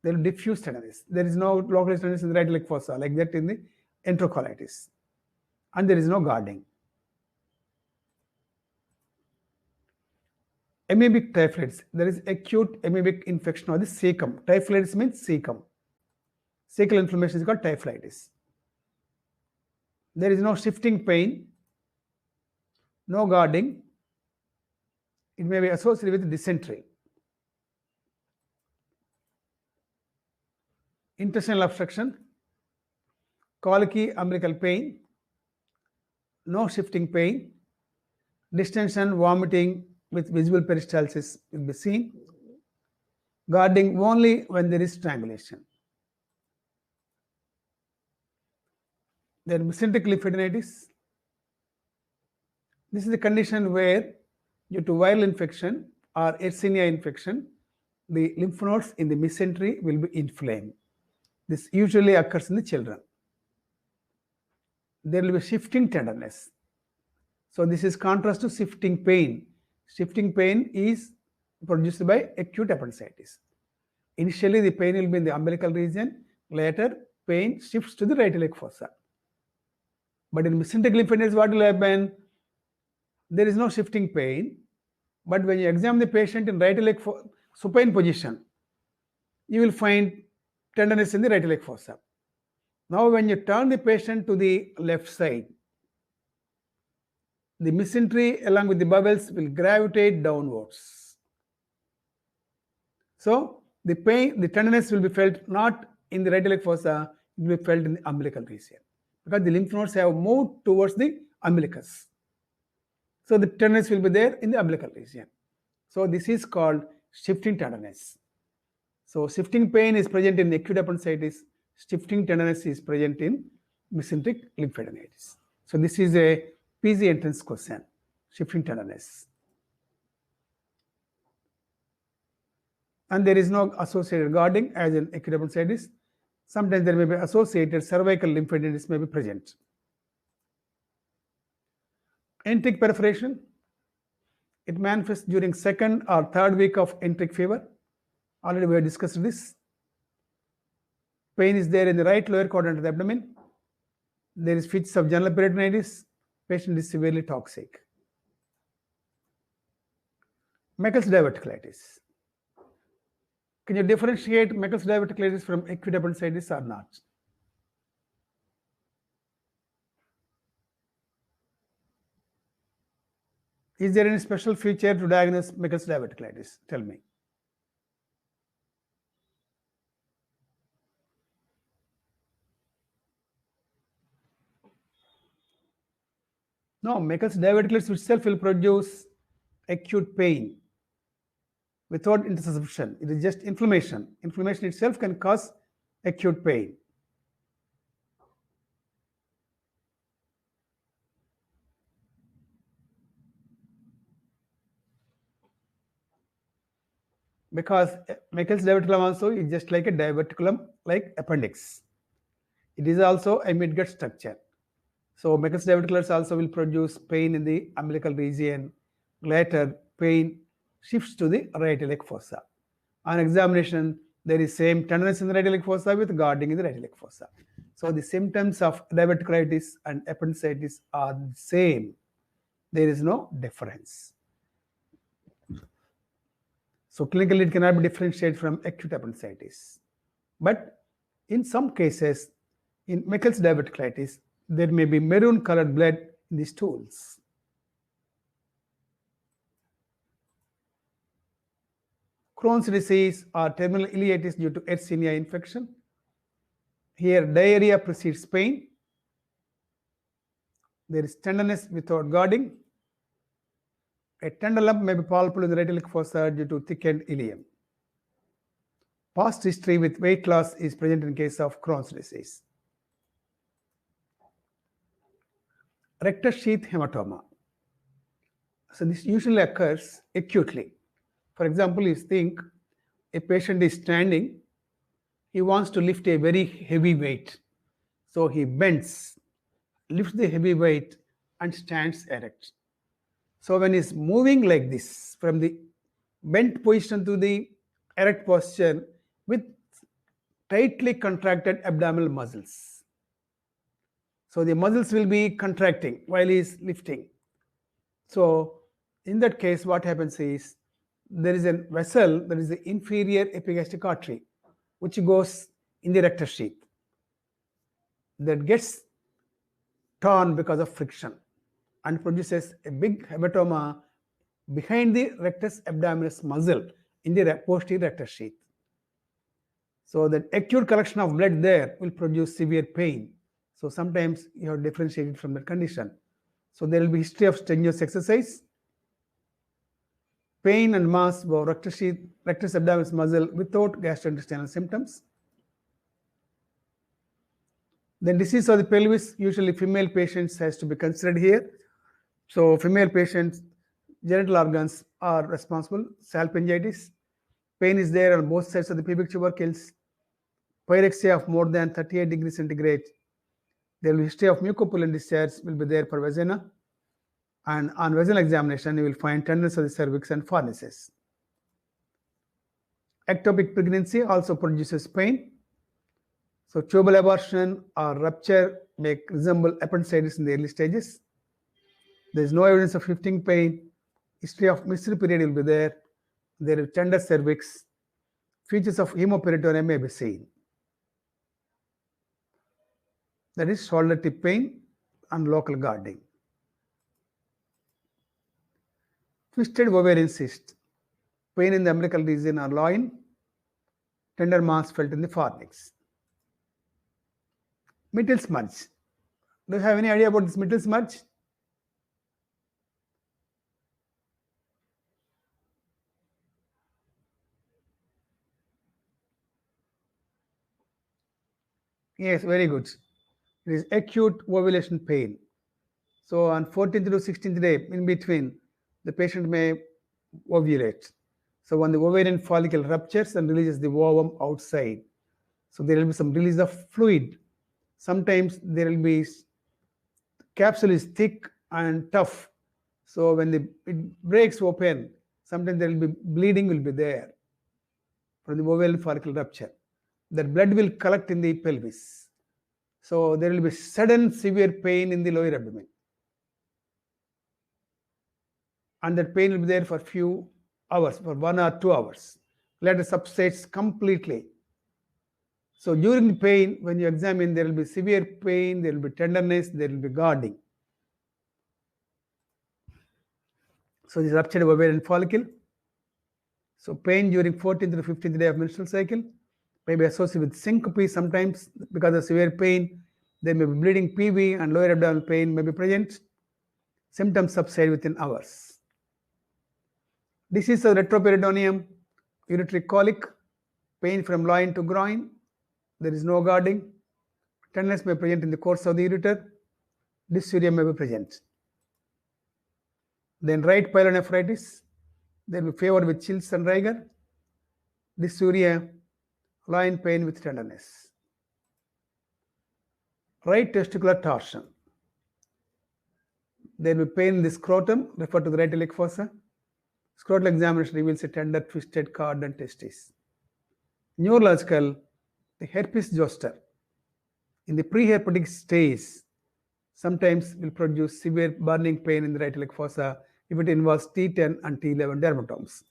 There is diffuse tenderness. There is no localized tenderness in the right iliac fossa like that in the enterocolitis. And there is no guarding. Amoebic typhlitis. There is acute amoebic infection of the cecum. Typhlitis means cecum. Cecal inflammation is called typhlitis. There is no shifting pain, no guarding. It may be associated with dysentery. Intestinal obstruction. colicky umbilical pain, no shifting pain, distension, vomiting with visible peristalsis will be seen, guarding only when there is strangulation. Then mesenteric lymphadenitis. This is the condition where, due to viral infection or Yersinia infection, the lymph nodes in the mesentery will be inflamed. This usually occurs in the children. There will be shifting tenderness. So this is contrast to shifting pain. Shifting pain is produced by acute appendicitis. Initially, the pain will be in the umbilical region. Later, pain shifts to the right iliac fossa. But in mesenteric lymphadenitis, what will happen? There is no shifting pain. But when you examine the patient in right iliac supine position, you will find tenderness in the right iliac fossa. Now, when you turn the patient to the left side, the mesentery along with the bowels will gravitate downwards. So, the pain, the tenderness will be felt not in the right iliac fossa, it will be felt in the umbilical region because the lymph nodes have moved towards the umbilicus. So, the tenderness will be there in the umbilical region. So, this is called shifting tenderness. So, shifting pain is present in acute appendicitis, shifting tenderness is present in mesenteric lymphadenitis. So, this is a PG entrance question, shifting tenderness. And there is no associated guarding as in acute appendicitis. Sometimes there may be associated cervical lymphadenitis may be present. Enteric perforation, it manifests during second or third week of enteric fever. Already we have discussed this. Pain is there in the right lower quadrant of the abdomen. There is fits of general peritonitis. Patient is severely toxic. Meckel's diverticulitis. Can you differentiate Meckel's diverticulitis from acute appendicitis or not? Is there any special feature to diagnose Meckel's diverticulitis? Tell me. No, Meckel's diverticulitis itself will produce acute pain without intussusception. It is just inflammation. Inflammation itself can cause acute pain. Because Meckel's diverticulum also is just like a diverticulum like appendix. It is also a midgut structure. So Meckel's diverticulitis also will produce pain in the umbilical region. Later, pain shifts to the right iliac fossa. On examination, there is same tenderness in the right iliac fossa with guarding in the right iliac fossa. So the symptoms of diverticulitis and appendicitis are the same. There is no difference. So clinically, it cannot be differentiated from acute appendicitis. But in some cases, in Meckel's diverticulitis, there may be maroon colored blood in the stools. Crohn's disease or terminal ileitis due to Yersinia infection. Here, diarrhea precedes pain. There is tenderness without guarding. A tender lump may be palpable in the right iliac fossa due to thickened ileum. Past history with weight loss is present in case of Crohn's disease. Rectus sheath hematoma. So this usually occurs acutely. For example, you think a patient is standing, he wants to lift a very heavy weight. So he bends, lifts the heavy weight and stands erect. So when he's moving like this from the bent position to the erect posture with tightly contracted abdominal muscles. So the muscles will be contracting while he is lifting. So in that case, what happens is there is a vessel, that is the inferior epigastric artery, which goes in the rectus sheath, that gets torn because of friction and produces a big hematoma behind the rectus abdominis muscle in the posterior rectus sheath. So the acute collection of blood there will produce severe pain. So sometimes you have differentiated from that condition. So there will be history of strenuous exercise, pain and mass of rectus abdominis muscle without gastrointestinal symptoms. Then disease of the pelvis, usually female patients has to be considered here. So female patients, genital organs are responsible, salpingitis. Pain is there on both sides of the pubic tubercles. Pyrexia of more than 38 degrees centigrade. There will be history of mucopollen discharge will be there for vagina. And on vaginal examination, you will find tenderness of the cervix and fornices. Ectopic pregnancy also produces pain. So tubal abortion or rupture may resemble appendicitis in the early stages. There is no evidence of shifting pain. History of menstrual period will be there. There is tender cervix. Features of hemoperitoneum may be seen. That is shoulder tip pain and local guarding. Twisted ovarian cyst, pain in the umbilical region or loin, tender mass felt in the fornix. Mittel smudge. Do you have any idea about this mittel smudge? Yes, very good. It is acute ovulation pain. So on 14th to 16th day, in between, the patient may ovulate. So when the ovarian follicle ruptures and releases the ovum outside, so there will be some release of fluid. Sometimes there will be capsule is thick and tough. So when it breaks open, sometimes there will be bleeding will be there from the ovarian follicle rupture. That blood will collect in the pelvis. So there will be sudden severe pain in the lower abdomen. And that pain will be there for a few hours, for 1 or 2 hours. Later subsides completely. So during the pain, when you examine, there will be severe pain, there will be tenderness, there will be guarding. So this ruptured ovarian follicle. So pain during 14th to 15th day of menstrual cycle may be associated with syncope sometimes because of severe pain. There may be bleeding PV and lower abdominal pain may be present. Symptoms subside within hours. Disease of retroperitoneum, urinary colic, pain from loin to groin. There is no guarding. Tenderness may be present in the course of the ureter. Dysuria may be present. Then right pyelonephritis. There will be fever with chills and rigor. Dysuria, loin pain with tenderness. Right testicular torsion. There will be pain in the scrotum, refer to the right iliac fossa. Scrotal examination reveals a tender, twisted cord and testis. Neurological, the herpes zoster. In the preherpetic stage, sometimes will produce severe burning pain in the right iliac fossa if it involves T10 and T11 dermatomes.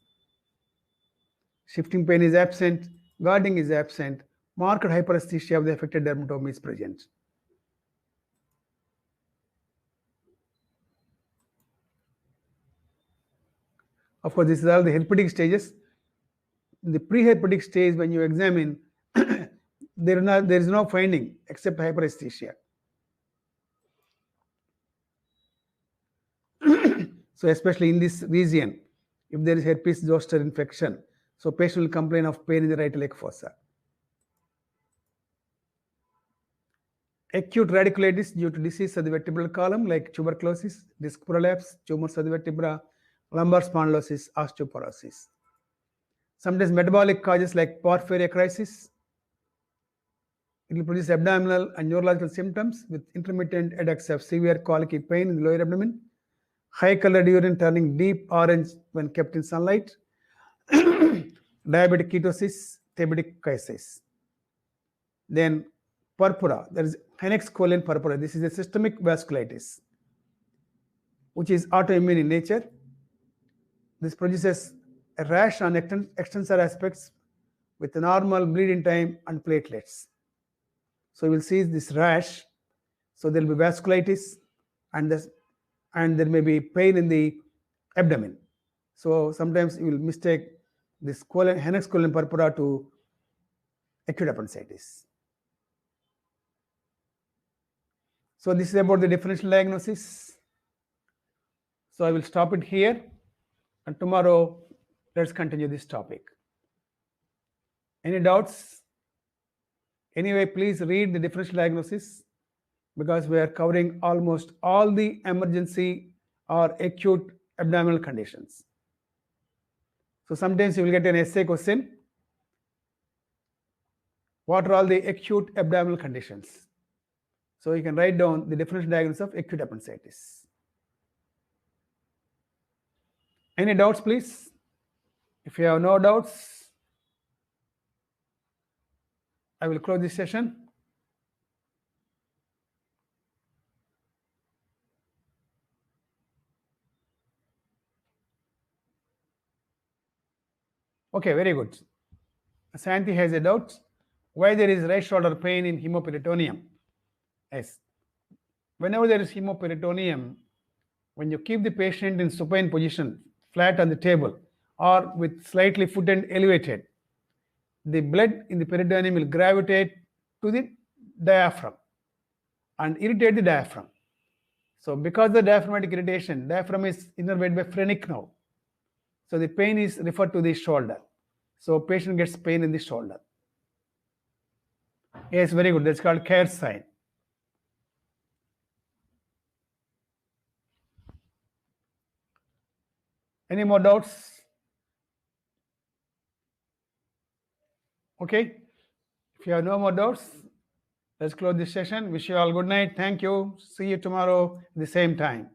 Shifting pain is absent, guarding is absent, marked hyperesthesia of the affected dermatome is present. Of course, this is all the herpetic stages. In the preherpetic stage, when you examine, there is no finding except hyperesthesia. So especially in this region, if there is herpes zoster infection, so patient will complain of pain in the right iliac fossa. Acute radiculitis due to disease of the vertebral column like tuberculosis, disc prolapse, tumors of the vertebra, lumbar spondylosis, osteoporosis. Sometimes metabolic causes like porphyria crisis. It will produce abdominal and neurological symptoms with intermittent headaches of severe colicky pain in the lower abdomen, high colored urine turning deep orange when kept in sunlight, diabetic ketosis, diabetic crisis. Then purpura, there is Hennex colon purpura. This is a systemic vasculitis, which is autoimmune in nature. This produces a rash on extensor aspects with a normal bleeding time and platelets. So you will see this rash. So there will be vasculitis and there may be pain in the abdomen. So sometimes you will mistake this Hennex colon purpura to acute appendicitis. So this is about the differential diagnosis. So I will stop it here, and tomorrow let's continue this topic. Any doubts? Anyway, please read the differential diagnosis because we are covering almost all the emergency or acute abdominal conditions. So sometimes you will get an essay question. What are all the acute abdominal conditions? So you can write down the differential diagnosis of acute appendicitis. Any doubts, please? If you have no doubts, I will close this session. Okay, very good. Santi has a doubt. Why there is right shoulder pain in hemoperitoneum? Yes. Whenever there is hemoperitoneum, when you keep the patient in supine position, flat on the table, or with slightly foot end elevated, the blood in the peritoneum will gravitate to the diaphragm and irritate the diaphragm. So because the diaphragmatic irritation, diaphragm is innervated by phrenic nerve. So the pain is referred to the shoulder. So patient gets pain in the shoulder. Yes, very good. That's called Kerr sign. Any more doubts? Okay. If you have no more doubts, let's close this session. Wish you all good night. Thank you. See you tomorrow at the same time.